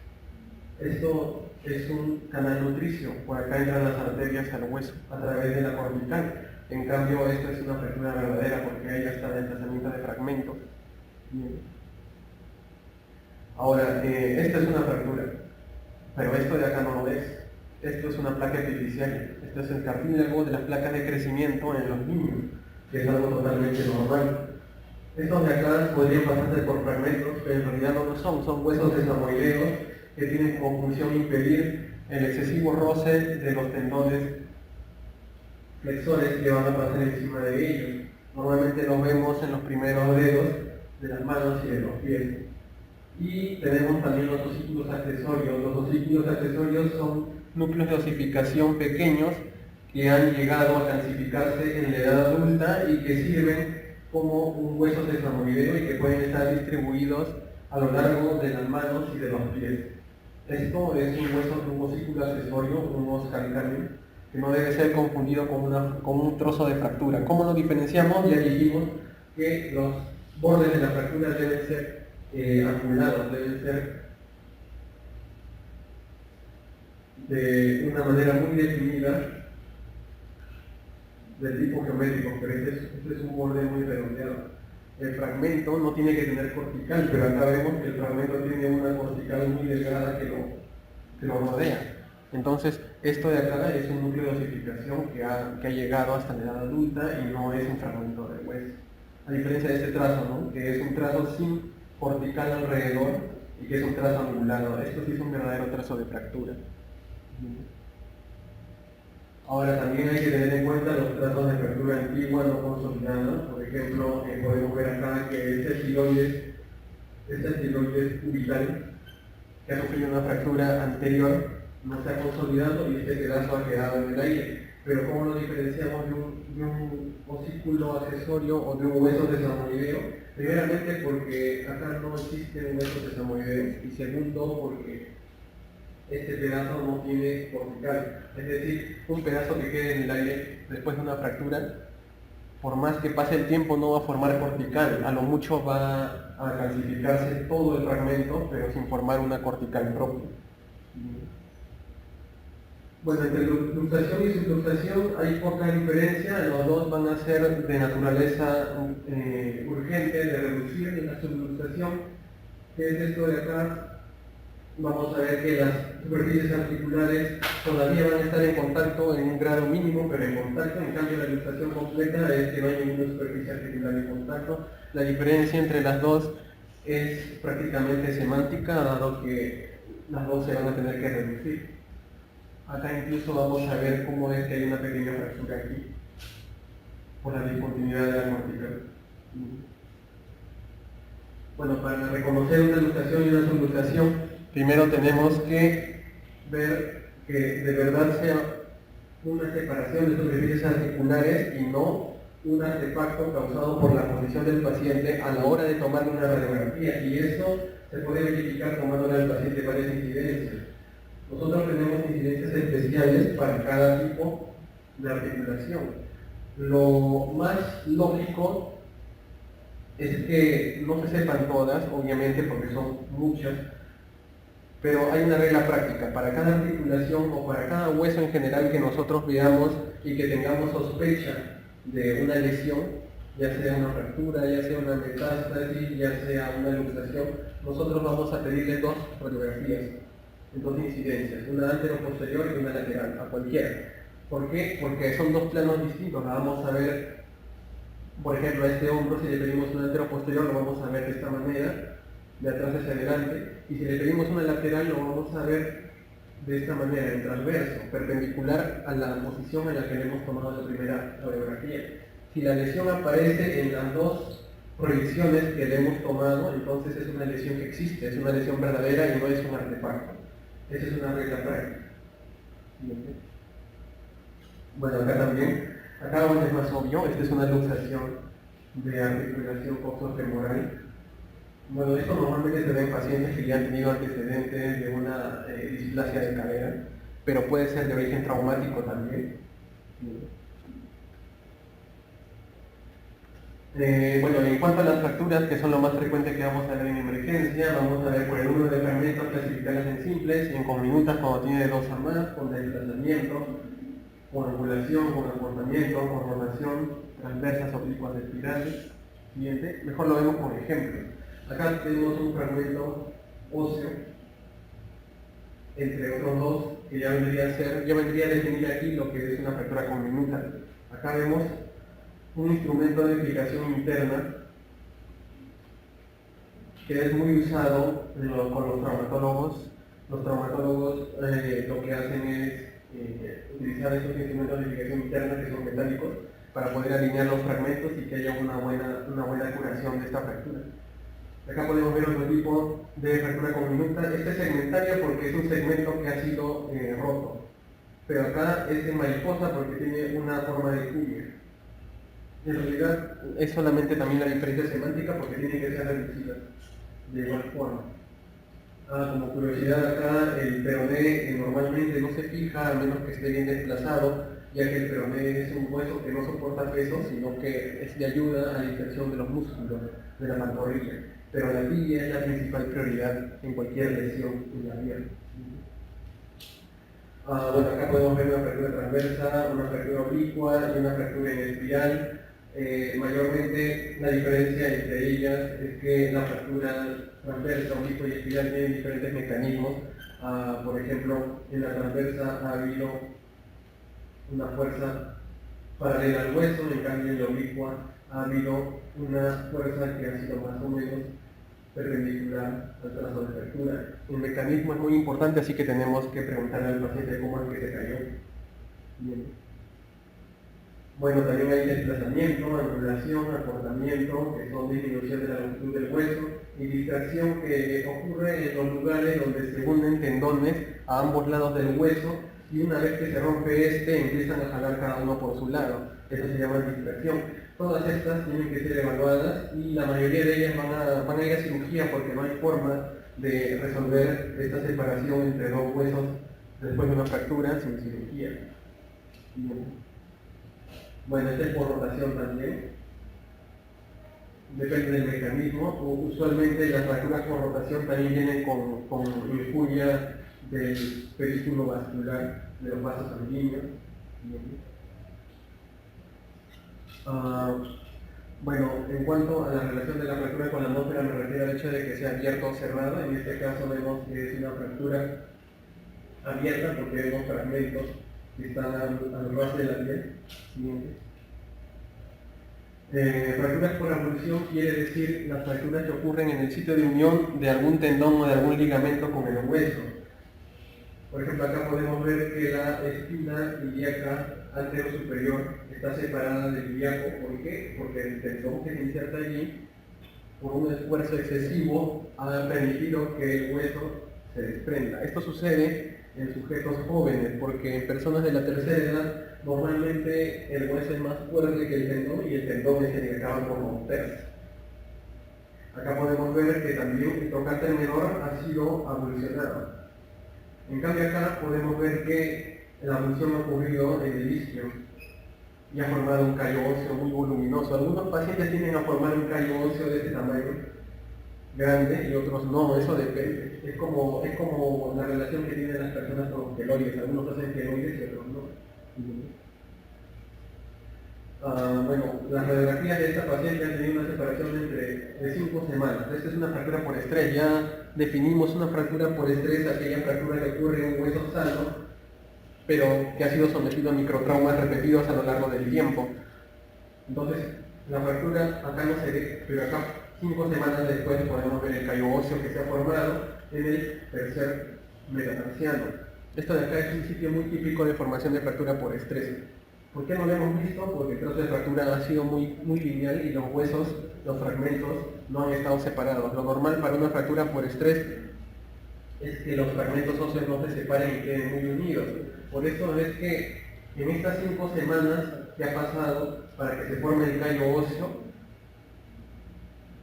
S1: Esto es un canal nutricio, por acá entran las arterias al hueso a través de la cortical. En cambio, esto es una fractura verdadera porque ahí ya está el desplazamiento de fragmentos. Bien. Ahora, esta es una fractura, pero esto de acá no lo es. Esto es una placa epifisial. Esto es el cartílago de las placas de crecimiento en los niños, que es algo totalmente normal. Estos de acá podrían pasarse por fragmentos, pero en realidad no lo son. Son huesos sesamoideos que tienen como función impedir el excesivo roce de los tendones flexores que van a pasar encima de ellos. Normalmente lo vemos en los primeros dedos de las manos y de los pies. Y tenemos también los osículos accesorios. Los osículos accesorios son núcleos de osificación pequeños que han llegado a calcificarse en la edad adulta y que sirven como un hueso sesamoideo y que pueden estar distribuidos a lo largo de las manos y de los pies. Esto es un hueso de un osículo accesorio, un os calcáneo, que no debe ser confundido con un trozo de fractura. ¿Cómo lo diferenciamos? Ya dijimos que los bordes de la fractura deben ser angulados, deben ser de una manera muy definida del tipo geométrico, pero este es un borde muy redondeado. El fragmento no tiene que tener cortical, pero acá vemos que el fragmento tiene una cortical muy delgada que lo rodea. Entonces, esto de acá es un núcleo de osificación que ha llegado hasta la edad adulta y no es un fragmento de hueso. A diferencia de este trazo, ¿no? Que es un trazo sin cortical alrededor y que es un trazo angulado. Esto sí es un verdadero trazo de fractura. Ahora también hay que tener en cuenta los trazos de fractura antigua no consolidada. Por ejemplo, podemos ver acá que este estiloides cubital, que ha sufrido una fractura anterior, no se ha consolidado y este pedazo ha quedado en el aire. Pero ¿cómo lo diferenciamos de un osículo accesorio o de un hueso sesamoideo? Primeramente porque acá no existe un hueso sesamoideo y segundo porque este pedazo no tiene cortical. Es decir, un pedazo que quede en el aire después de una fractura, por más que pase el tiempo no va a formar cortical, a lo mucho va a calcificarse todo el fragmento, pero sin formar una cortical propia. Bueno, entre luxación y subluxación hay poca diferencia, los dos van a ser de naturaleza urgente de reducir. En la subluxación, que es esto de acá, vamos a ver que las superficies articulares todavía van a estar en contacto en un grado mínimo, pero en contacto. En cambio, la luxación completa es que no hay ninguna superficie articular en contacto. La diferencia entre las dos es prácticamente semántica, dado que las dos se van a tener que reducir. Acá incluso vamos a ver cómo es que hay una pequeña fractura aquí, por la discontinuidad de la cortical. Bueno, para reconocer una luxación y una subluxación, primero tenemos que ver que de verdad sea una separación de superficies articulares y no un artefacto causado por la posición del paciente a la hora de tomar una radiografía. Y eso se puede verificar tomándole al paciente varias incidencias. Nosotros tenemos incidencias especiales para cada tipo de articulación. Lo más lógico es que no se sepan todas, obviamente porque son muchas, pero hay una regla práctica. Para cada articulación o para cada hueso en general que nosotros veamos y que tengamos sospecha de una lesión, ya sea una fractura, ya sea una metástasis, ya sea una luxación, nosotros vamos a pedirle dos radiografías, dos incidencias, una anteroposterior y una lateral, a cualquiera. ¿Por qué? Porque son dos planos distintos. La vamos a ver, por ejemplo, a este hombro, si le pedimos una anteroposterior, lo vamos a ver de esta manera, de atrás hacia adelante, y si le pedimos una lateral, lo vamos a ver de esta manera, en transverso, perpendicular a la posición en la que le hemos tomado la primera radiografía. Si la lesión aparece en las dos proyecciones que le hemos tomado, entonces es una lesión que existe, es una lesión verdadera y no es un artefacto. Esa es una regla práctica. Bueno, acá también, acá donde es más obvio, esta es una luxación de articulación coxofemoral. Bueno, esto normalmente se ve en pacientes que ya han tenido antecedentes de una displasia de cadera, pero puede ser de origen traumático también. Bueno, en cuanto a las fracturas, que son lo más frecuente que vamos a ver en emergencia, vamos a ver por el número de fragmentos, clasificarlas en simples y en conminutas cuando tiene de 2 a más, con desplazamiento, con angulación, con acortamiento, con rotación, transversas, oblicuas, espirales. Siguiente, mejor lo vemos con ejemplos. Acá tenemos un fragmento óseo entre otros dos que ya vendría a definir aquí lo que es una fractura conminuta. Acá vemos un instrumento de fijación interna que es muy usado con los traumatólogos. Los traumatólogos lo que hacen es utilizar estos instrumentos de fijación interna que son metálicos para poder alinear los fragmentos y que haya una buena curación de esta fractura. Acá podemos ver otro tipo de fractura conminuta. Esta es segmentaria porque es un segmento que ha sido roto, pero acá es de mariposa porque tiene una forma de cuña. En realidad es solamente también la diferencia semántica porque tiene que ser reducida de igual forma. Como curiosidad acá, el peroné normalmente no se fija a menos que esté bien desplazado, ya que el peroné es un hueso que no soporta peso, sino que es de ayuda a la inserción de los músculos de la pantorrilla. Pero la tibia es la principal prioridad en cualquier lesión en la pierna. Bueno, acá podemos ver una fractura transversa, una fractura oblicua y una fractura en espiral. Mayormente la diferencia entre ellas es que la fractura transversa, oblicua y espiral tienen diferentes mecanismos. Por ejemplo, en la transversa ha habido una fuerza paralela al hueso, en cambio en la oblicua ha habido una fuerza que ha sido más o menos perpendicular al trazo de fractura. El mecanismo es muy importante, así que tenemos que preguntarle al paciente cómo es que se cayó. Bien. Bueno, también hay desplazamiento, angulación, acortamiento, que son disminución de la longitud del hueso, y distracción que ocurre en los lugares donde se unen tendones a ambos lados del hueso y una vez que se rompe empiezan a jalar cada uno por su lado. Eso se llama distracción. Todas estas tienen que ser evaluadas y la mayoría de ellas van a ir a cirugía porque no hay forma de resolver esta separación entre dos huesos después de una fractura sin cirugía. Bien. Bueno, este es por rotación también. Depende del mecanismo. Usualmente las fracturas por rotación también vienen con injuria del pedículo vascular de los vasos sanguíneos. Bueno, en cuanto a la relación de la fractura con la atmósfera, me refiero al hecho de que sea abierto o cerrado. En este caso vemos que es una fractura abierta porque vemos fragmentos que están al ras de la piel. Fracturas por avulsión quiere decir las fracturas que ocurren en el sitio de unión de algún tendón o de algún ligamento con el hueso. Por ejemplo, acá podemos ver que la espina ilíaca antero superior está separada del ilíaco. ¿Por qué? Porque el tendón que se inserta allí, por un esfuerzo excesivo, ha permitido que el hueso se desprenda. Esto sucede en sujetos jóvenes, porque en personas de la tercera edad normalmente el hueso es más fuerte que el tendón y el tendón es el que acaba por romperse. Acá podemos ver que también el trocánter menor ha sido avulsionado. En cambio acá podemos ver que la avulsión ha ocurrido en el isquio y ha formado un callo óseo muy voluminoso. Algunos pacientes tienden a formar un callo óseo de este tamaño grande y otros no, eso depende. Es como la relación que tienen las personas con queloides. Algunos hacen queloides y otros no. Bueno, las radiografías de esta paciente han tenido una separación de 5 semanas. Esta es una fractura por estrés. Ya definimos una fractura por estrés, aquella fractura que ocurre en un hueso sano, pero que ha sido sometido a microtraumas repetidos a lo largo del tiempo. Entonces, la fractura acá no se ve, pero acá 5 semanas después podemos ver el callo óseo que se ha formado en el tercer metatarsiano. Esto de acá es un sitio muy típico de formación de fractura por estrés. ¿Por qué no lo hemos visto? Porque el trozo de fractura ha sido muy lineal y los huesos, los fragmentos, no han estado separados. Lo normal para una fractura por estrés es que los fragmentos óseos no se separen y queden muy unidos. Por eso es que en estas 5 semanas que ha pasado para que se forme el callo óseo,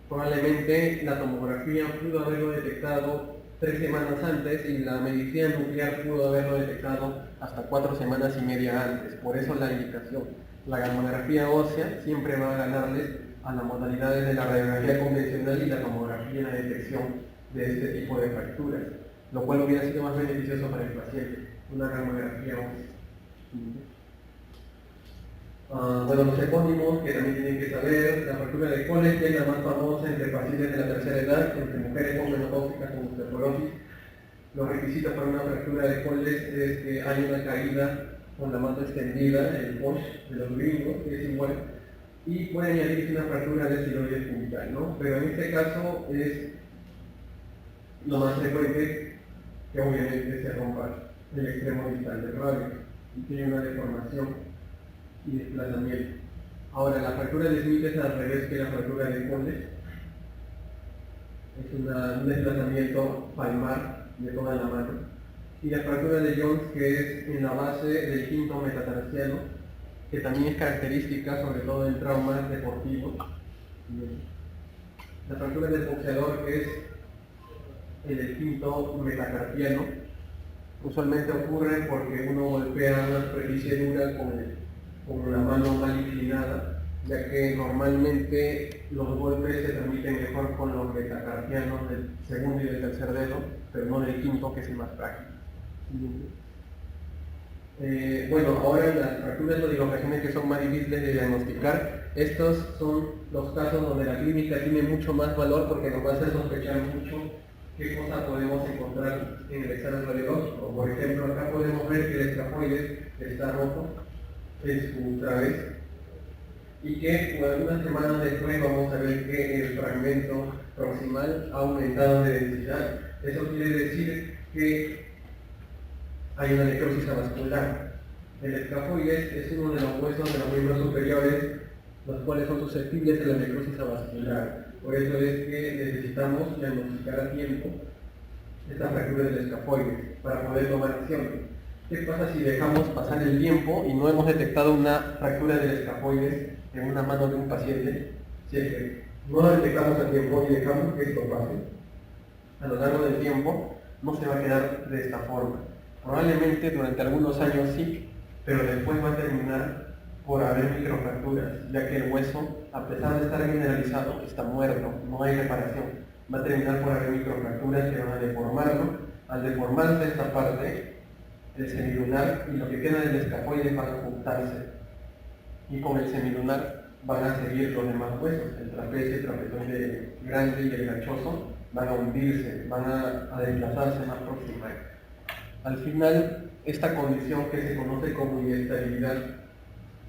S1: probablemente la tomografía pudo haberlo detectado 3 semanas antes y la medicina nuclear pudo haberlo detectado hasta 4 semanas y media antes. Por eso la indicación. La gamografía ósea siempre va a ganarles a las modalidades de la radiografía convencional y la tomografía en la detección de este tipo de fracturas, lo cual hubiera sido más beneficioso para el paciente, una gamografía ósea. Bueno, los epónimos que también tienen que saber, la fractura de Coles, que es la más famosa entre pacientes de la tercera edad, entre mujeres con menopáusicas con osteoporosis. Los requisitos para una fractura de Coles es que hay una caída con la mano extendida, el POSH de los gringos, que es igual, y puede añadirse una fractura de tiroides cubital, ¿no? Pero en este caso es lo más frecuente que obviamente se rompa el extremo distal del radio y tiene una deformación y desplazamiento. Ahora, la fractura de Smith es al revés que la fractura de Coles. Es un desplazamiento palmar de toda la mano. Y la fractura de Jones, que es en la base del quinto metatarsiano, que también es característica sobre todo en traumas deportivos. La fractura del boxeador, que es en el quinto metacarpiano, usualmente ocurre porque uno golpea una superficie dura con la mano mal inclinada, ya que normalmente los golpes se transmiten mejor con los metacarpianos del segundo y del tercer dedo, pero no del quinto, que es el más frágil. Bueno, ahora las fracturas o dislocaciones que son más difíciles de diagnosticar, estos son los casos donde la clínica tiene mucho más valor porque nos va a hacer sospechar mucho qué cosa podemos encontrar en el examen radiológico. Por ejemplo, acá podemos ver que el escafoides está rojo en su través y que algunas semanas después vamos a ver que el fragmento proximal ha aumentado de densidad. Eso quiere decir que hay una necrosis avascular. El escafoides es uno de los huesos de los miembros superiores, los cuales son susceptibles a la necrosis avascular. Por eso es que necesitamos diagnosticar a tiempo esta fractura del escafoides para poder tomar acción. ¿Qué pasa si dejamos pasar el tiempo y no hemos detectado una fractura del escafoides en una mano de un paciente? Si es que no lo detectamos a tiempo y dejamos que esto pase, a lo largo del tiempo no se va a quedar de esta forma. Probablemente durante algunos años sí, pero después va a terminar por haber microfracturas, ya que el hueso, a pesar de estar mineralizado, está muerto, no hay reparación. Va a terminar por haber microfracturas que van a deformarlo. Al deformarse esta parte, el semilunar y lo que queda del escafoide van a juntarse. Y con el semilunar van a seguir los demás huesos, el trapecio, el trapezoide grande y el ganchoso, van a hundirse, van a desplazarse más proximal. Al final, esta condición que se conoce como inestabilidad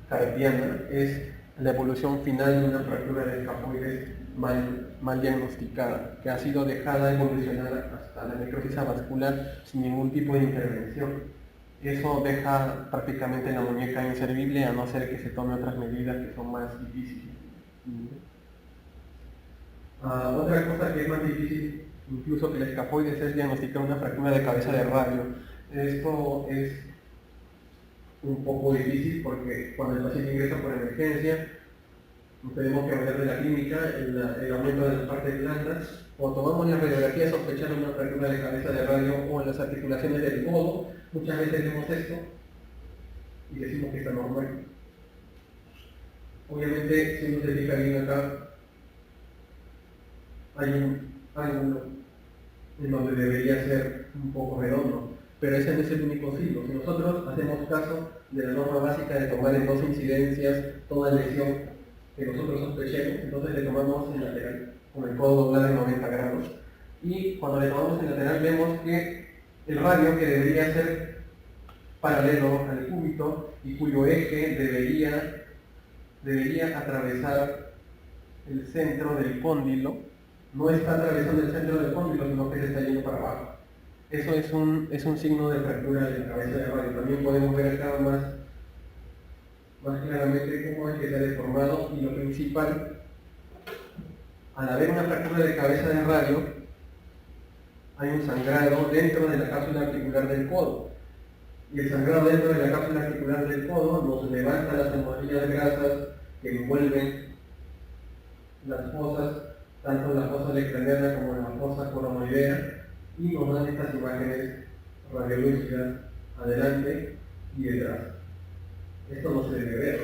S1: carpiana es la evolución final de una fractura de escafoides mal diagnosticada, que ha sido dejada evolucionar hasta la necrosis avascular sin ningún tipo de intervención. Eso deja prácticamente la muñeca inservible, a no ser que se tome otras medidas que son más difíciles. Otra cosa que es más difícil, incluso que el escafoides, es diagnosticar una fractura de cabeza de radio. Esto es un poco difícil porque cuando el paciente ingresa por emergencia, tenemos que hablar de la clínica, el aumento de las partes blandas. Cuando tomamos la radiografía sospechando una fractura de cabeza de radio o en las articulaciones del codo, muchas veces vemos esto y decimos que está normal. Obviamente, si uno se fija bien acá, hay un ángulo en donde debería ser un poco redondo, pero ese no es el único signo. Si nosotros hacemos caso de la norma básica de tomar en 2 incidencias toda lesión que nosotros sospechemos, entonces le tomamos en lateral, con el codo doblado en 90 grados, y cuando le tomamos en lateral vemos que el radio, que debería ser paralelo al cúbito y cuyo eje debería atravesar el centro del cóndilo, no está atravesando el centro del cóndilo, sino que se está yendo para abajo. Eso es un signo de fractura de la cabeza de radio. También podemos ver acá más más claramente cómo es que se ha deformado y lo principal, al haber una fractura de cabeza de radio, hay un sangrado dentro de la cápsula articular del codo. Y el sangrado dentro de la cápsula articular del codo nos levanta las hemorragias grasas que envuelven las fosas, tanto la fosa lectaniana como la fosa coronoidea, y nos dan estas imágenes radiolúcidas adelante y detrás. Esto no se debe ver.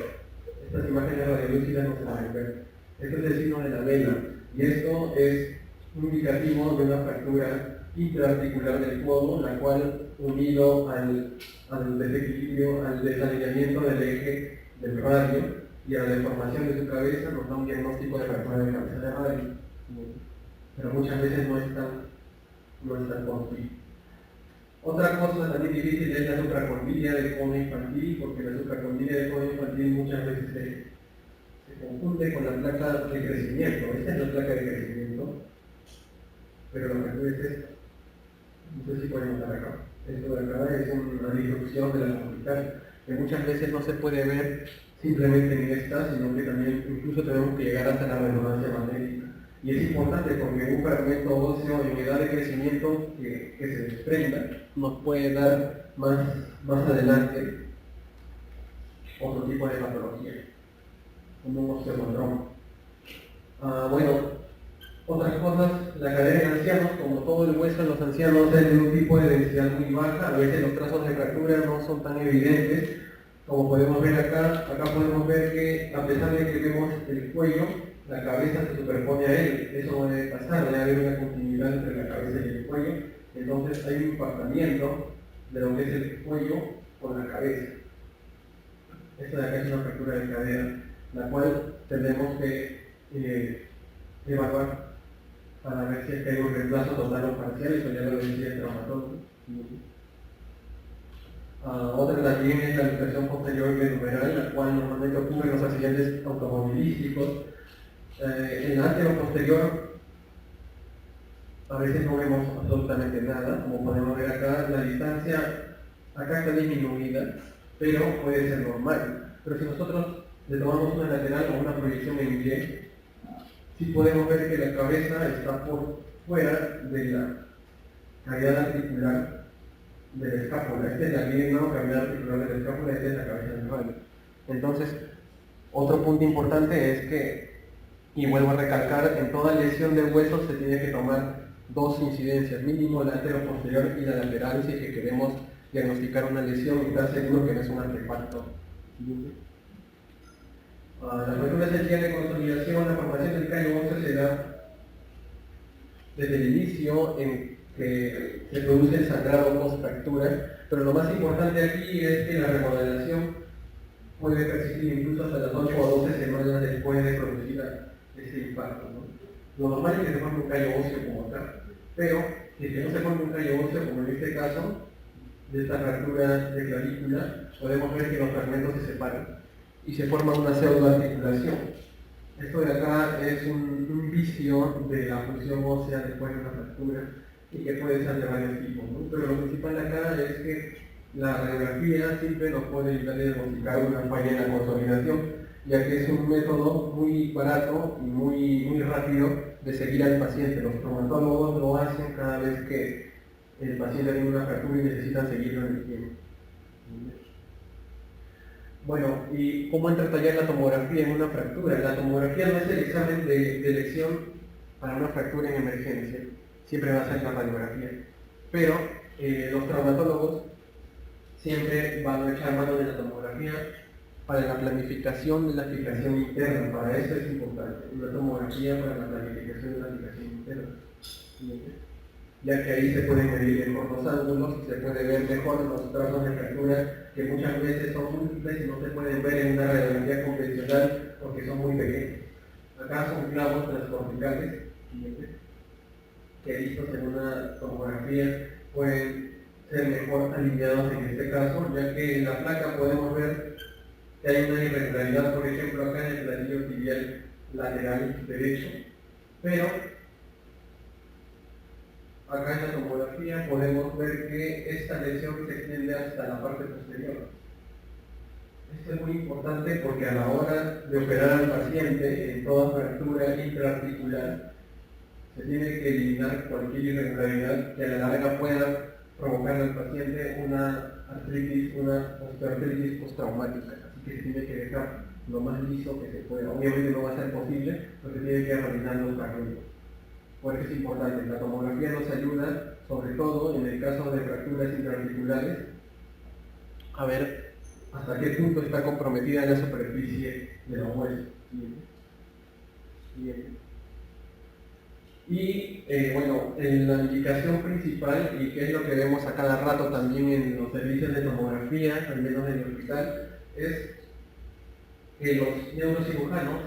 S1: Estas imágenes radiolúcidas no se deben ver. Esto es el signo de la vela, y esto es un indicativo de una fractura intraarticular del codo, la cual, unido al desequilibrio, al desalineamiento del eje del radio y a la deformación de su cabeza, nos da un diagnóstico de fractura de cabeza de radio. Pero muchas veces no es tan conocido. Otra cosa también difícil es la supracondilia del codo infantil, porque la supracondilia del codo infantil muchas veces se confunde con la placa de crecimiento. Esta es la placa de crecimiento, pero la fractura es esta. No sé si podemos ver acá. Esto de acá es una disrupción de la cervical, que muchas veces no se puede ver simplemente en esta, sino que también incluso tenemos que llegar hasta la resonancia magnética. Y es importante porque un fragmento óseo en edad de crecimiento que se desprenda nos puede dar más adelante otro tipo de patología, como un osteocondroma. Bueno, otras cosas, la cadera en ancianos, como todo el hueso en los ancianos es de un tipo de densidad muy baja, a veces los trazos de fractura no son tan evidentes, como podemos ver acá podemos ver que a pesar de que vemos el cuello, la cabeza se superpone a él. Eso no debe pasar, debe haber una continuidad entre la cabeza y el cuello, entonces hay un impactamiento de lo que es el cuello con la cabeza. Esta de acá es una fractura de cadera, la cual tenemos que evaluar para ver si es que hay un reemplazo total o parcial, eso ya lo decía el traumatólogo. Otra también es la luxación posterior bilateral, la cual normalmente ocurre en los accidentes automovilísticos. En la anteroposterior a veces no vemos absolutamente nada, como podemos ver acá, la distancia acá está disminuida, pero puede ser normal. Pero si nosotros le tomamos una lateral o una proyección en Y, sí podemos ver que la cabeza está por fuera de la cavidad articular de la escápula. Esta es la misma cavidad articular de la escápula, esta es la cabeza del radio. Entonces, otro punto importante es que, y vuelvo a recalcar, en toda lesión de huesos se tiene que tomar dos incidencias, mínimo la anteroposterior y la lateral, si es que queremos diagnosticar una lesión y estar seguro que no es un artefacto. La fractura esencial de consolidación, la formación del callo óseo se da desde el inicio en que se produce el sangrado post-fractura, pero lo más importante aquí es que la remodelación puede persistir incluso hasta las 8 o 12 semanas después de producir este impacto, ¿no? Lo normal es que se forme un callo óseo como acá, pero si no se forma un callo óseo, como en este caso, de esta fractura de clavícula, podemos ver que los fragmentos se separan y se forma una pseudoarticulación. Esto de acá es un vicio de la función ósea después de una fractura y que puede ser de varios tipos, ¿no? Pero lo principal acá es que la radiografía siempre nos puede ayudar a diagnosticar una falla en la consolidación, ya que es un método muy barato y muy rápido de seguir al paciente. Los traumatólogos lo hacen cada vez que el paciente tiene una fractura y necesitan seguirlo en el tiempo. Bueno, ¿y cómo entra a tallar la tomografía en una fractura? La tomografía no es el examen de elección para una fractura en emergencia, siempre va a ser la radiografía. Pero los traumatólogos siempre van a echar mano de la tomografía para la planificación de la fijación interna. Para eso es importante, una tomografía para la planificación de la fijación interna. Ya que ahí se pueden medir mejor los ángulos y se puede ver mejor los trazos de fractura que muchas veces son múltiples y no se pueden ver en una radiografía convencional porque son muy pequeños. Acá son clavos transcorticales que vistos en una tomografía pueden ser mejor alineados en este caso, ya que en la placa podemos ver que hay una irregularidad, por ejemplo acá en el platillo tibial lateral derecho, pero acá en la tomografía podemos ver que esta lesión se extiende hasta la parte posterior. Esto es muy importante porque a la hora de operar al paciente en toda fractura intraarticular, se tiene que eliminar cualquier irregularidad que a la larga pueda provocar al paciente una artritis, una osteoartritis postraumática. Así que se tiene que dejar lo más liso que se pueda. Obviamente no va a ser posible, pero se tiene que ir realizando un carril. Por eso es importante. La tomografía nos ayuda, sobre todo en el caso de fracturas intraarticulares, a ver hasta qué punto está comprometida la superficie de los huesos. Bien. Y bueno, la indicación principal, y que es lo que vemos a cada rato también en los servicios de tomografía, al menos en el hospital, es que los neurocirujanos,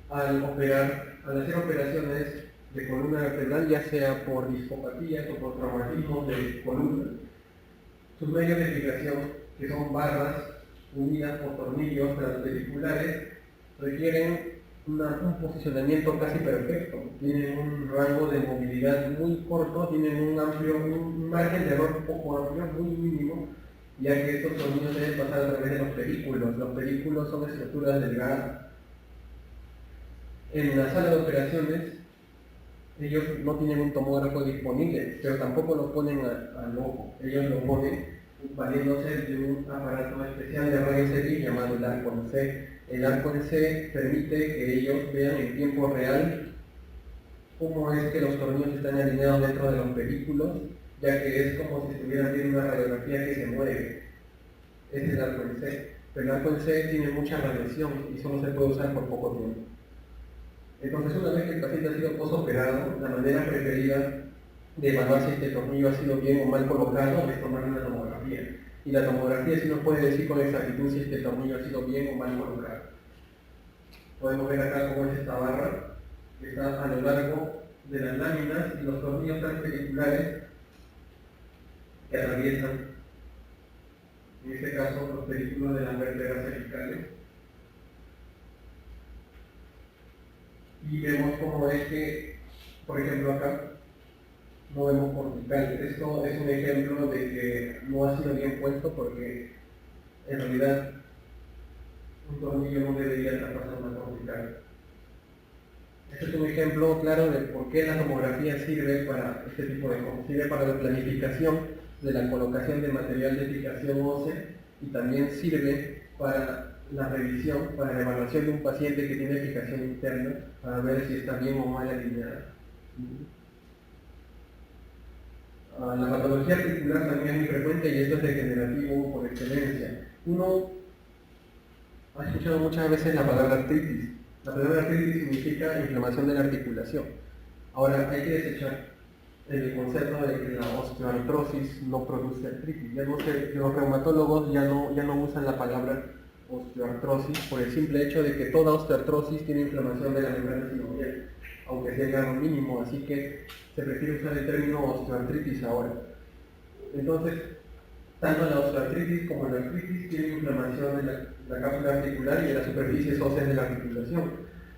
S1: al hacer operaciones de columna vertebral, ya sea por discopatías o por traumatismos de columna, sus medios de fijación, que son barras unidas por tornillos transversiculares, requieren un posicionamiento casi perfecto, tienen un rango de movilidad muy corto, tienen un margen de error un poco amplio, muy mínimo, ya que estos tornillos deben pasar a través de los películos. Los películos son estructuras delgadas. En la sala de operaciones, ellos no tienen un tomógrafo disponible, pero tampoco lo ponen al ojo. Ellos lo ponen valiéndose de un aparato especial de rayos X llamado el ARCON-C. El ARCON-C permite que ellos vean en tiempo real cómo es que los tornillos están alineados dentro de los películos, ya que es como si estuvieran viendo una radiografía que se mueve. Ese es el ARCON-C. Pero el ARCON-C tiene mucha radiación y solo se puede usar por poco tiempo. Entonces, una vez que el paciente ha sido postoperado, la manera preferida de evaluar si este tornillo ha sido bien o mal colocado es tomar una tomografía. Y la tomografía sí nos puede decir con exactitud si este tornillo ha sido bien o mal colocado. Podemos ver acá cómo es esta barra, que está a lo largo de las láminas y los tornillos transpeliculares que atraviesan, en este caso, los películos de las vértebras cervicales. Y vemos cómo es que, por ejemplo acá, no vemos cortical. Esto es un ejemplo de que no ha sido bien puesto porque en realidad un tornillo no debería traspasar una cortical. Este es un ejemplo claro de por qué la tomografía sirve para este tipo de cosas. Sirve para la planificación de la colocación de material de fijación ósea y también sirve para la revisión, para la evaluación de un paciente que tiene fijación interna para ver si está bien o mal alineada. La patología articular también es muy frecuente y esto es degenerativo por excelencia. Uno ha escuchado muchas veces la palabra artritis. La palabra artritis significa inflamación de la articulación. Ahora hay que desechar el concepto de que la osteoartrosis no produce artritis. Ya no los reumatólogos ya no usan la palabra osteoartrosis por el simple hecho de que toda osteoartrosis tiene inflamación de la membrana sinovial, aunque sea el grado mínimo, así que se prefiere usar el término osteoartritis ahora. Entonces, tanto la osteoartritis como la artritis tienen inflamación de la cápsula articular y de las superficies óseas de la articulación.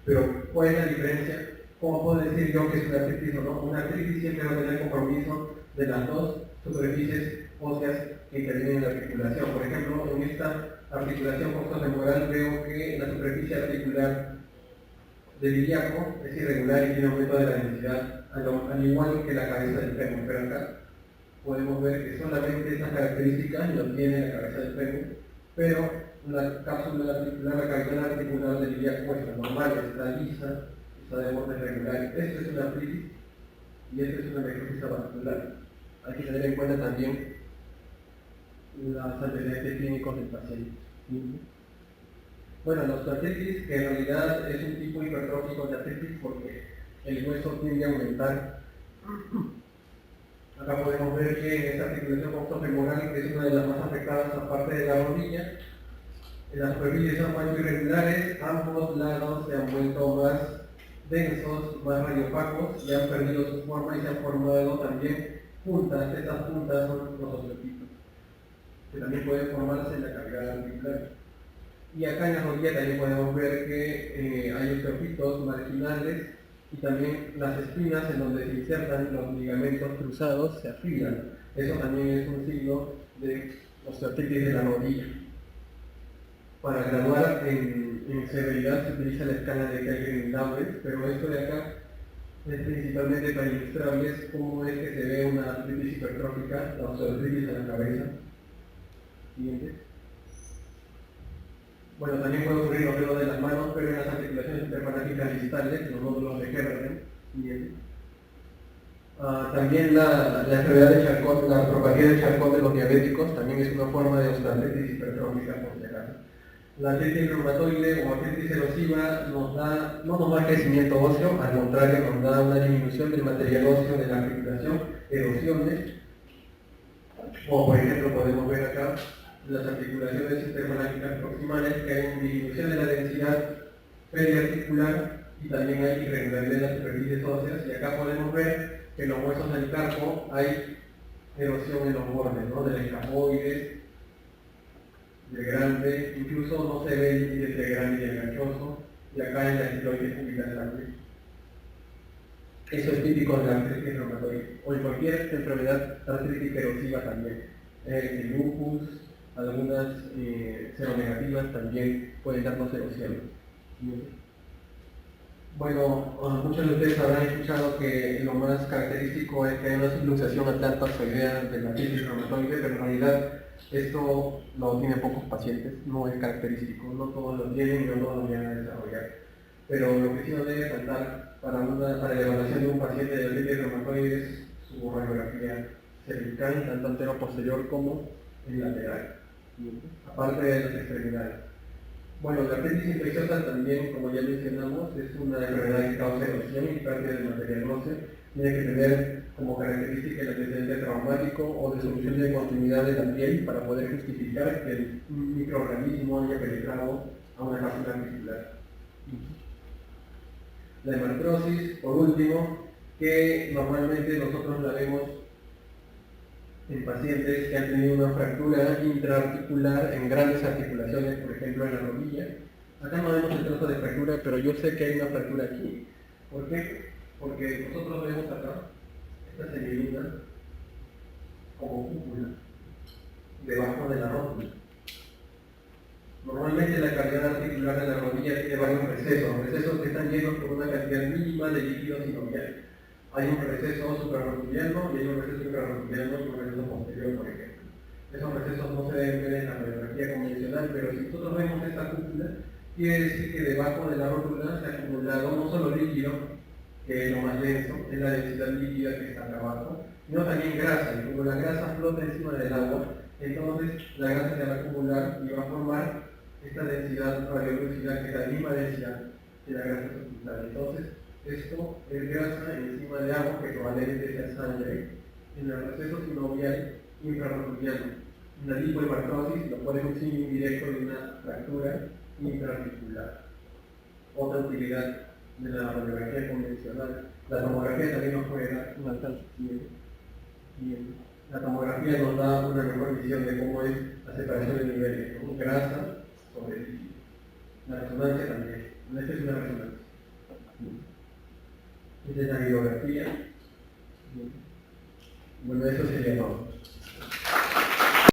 S1: Pero, ¿cuál es la diferencia? ¿Cómo puedo decir yo que es una artritis o no? Una artritis siempre va a tener compromiso de las dos superficies óseas que intervienen en la articulación. Por ejemplo, en esta articulación coxofemoral veo que la superficie articular del ilíaco es irregular y tiene aumento de la densidad, al igual que la cabeza del fémur. Pero acá podemos ver que solamente esas características lo tiene la cabeza del fémur, pero la cápsula articular, la cabeza articular del ilíaco está normal, está lisa, está de bordes regulares. Esto es una artritis y esto es una necrosis vascular. Hay que tener en cuenta también los antecedentes clínicos del paciente. Bueno, la osteoartritis, que en realidad es un tipo hipertrófico de artritis porque el hueso tiende a aumentar. Acá podemos ver que en esta articulación coxofemoral, que es una de las más afectadas aparte de la rodilla, las superficies son más irregulares, ambos lados se han vuelto más densos, más radiopacos y han perdido su forma y se han formado también puntas. Estas puntas son los osteopitos, que también pueden formarse en la cavidad articular. Y acá en la rodilla también podemos ver que hay osteopitos marginales y también las espinas en donde se insertan los ligamentos cruzados se afilan. Eso también es un signo de osteoartritis de la rodilla. Para graduar en severidad se utiliza la escala de Kelvin-Lawrence, pero esto de acá es principalmente para ilustrarles cómo es que se ve una artritis hipertrófica, la osteoartritis a la cabeza. Siguiente. Bueno, también puede ocurrir los dedos de las manos, pero en las articulaciones interfalángicas distales, los nódulos de Heberden. Siguiente. También la enfermedad de Charcot, la artropatía de Charcot de los diabéticos, también es una forma de osteoartritis hipertrófica, por si acaso. La artritis reumatoide o artritis erosiva no nos da crecimiento óseo, al contrario, nos da una disminución del material óseo de la articulación, erosiones, o por ejemplo podemos ver acá las articulaciones interfalángicas proximales, que hay una disminución de la densidad periarticular y también hay irregularidad de las superficies óseas, y acá podemos ver que en los huesos del carpo hay erosión en los bordes, ¿no? Del escafoides, del grande, incluso no se ve el índice grande y el ganchoso, y acá en la estiloide cubilateral. Eso es típico de la artritis reumatoide, o en cualquier enfermedad artrítica erosiva también. El lupus, algunas seronegativas también pueden darnos erosión. Bueno, muchos de ustedes habrán escuchado que lo más característico es que hay una subluxación atlántico-psoidea de la artritis reumatoide, pero en realidad esto lo tienen pocos pacientes, no es característico, no todos lo tienen y no todos lo llegan a desarrollar. Pero lo que sí no debe faltar para la evaluación de un paciente de artritis reumatoide es su radiografía cervical, tanto antero-posterior como en lateral, aparte de las extremidades. Bueno, la artritis infecciosa también, como ya mencionamos, es una enfermedad que causa erosión y pérdida del material óseo. Tiene que tener como característica el antecedente traumático o de solución de continuidad de la piel para poder justificar que el microorganismo haya penetrado a una cápsula articular. La hemartrosis, por último, que normalmente nosotros la vemos en pacientes que han tenido una fractura intraarticular en grandes articulaciones, por ejemplo en la rodilla. Acá no vemos el trozo de fractura, pero yo sé que hay una fractura aquí. ¿Por qué? Porque nosotros vemos acá esta semiluna como cúpula debajo de la rótula. Normalmente la cavidad articular de la rodilla tiene varios recesos que están llenos por una cantidad mínima de líquido sinovial. Hay un receso suprarrotuliano y hay un receso infrarrotuliano y un receso posterior, por ejemplo. Esos recesos no se deben ver en la radiografía convencional, pero si nosotros vemos esta cúpula, quiere decir que debajo de la rótula se ha acumulado no solo líquido, que es lo más denso, es la densidad líquida que está acá abajo, sino también grasa, y como la grasa flota encima del agua, entonces la grasa se va a acumular y va a formar esta densidad radiolúcida, que es la misma densidad que la grasa subcutánea. Entonces, esto es grasa encima de agua que probablemente sea sangre en el receso sinovial infrarrotuliano. Una lipohemartrosis, lo cual es un signo indirecto de una fractura intraarticular. Otra utilidad de la radiografía convencional. La tomografía también nos puede dar un alcance. La tomografía nos da una mejor visión de cómo es la separación de niveles, ¿no? Grasa sobre líquido. La resonancia también. Esta es una resonancia. Esta es la biografía. Bueno, eso sería todo.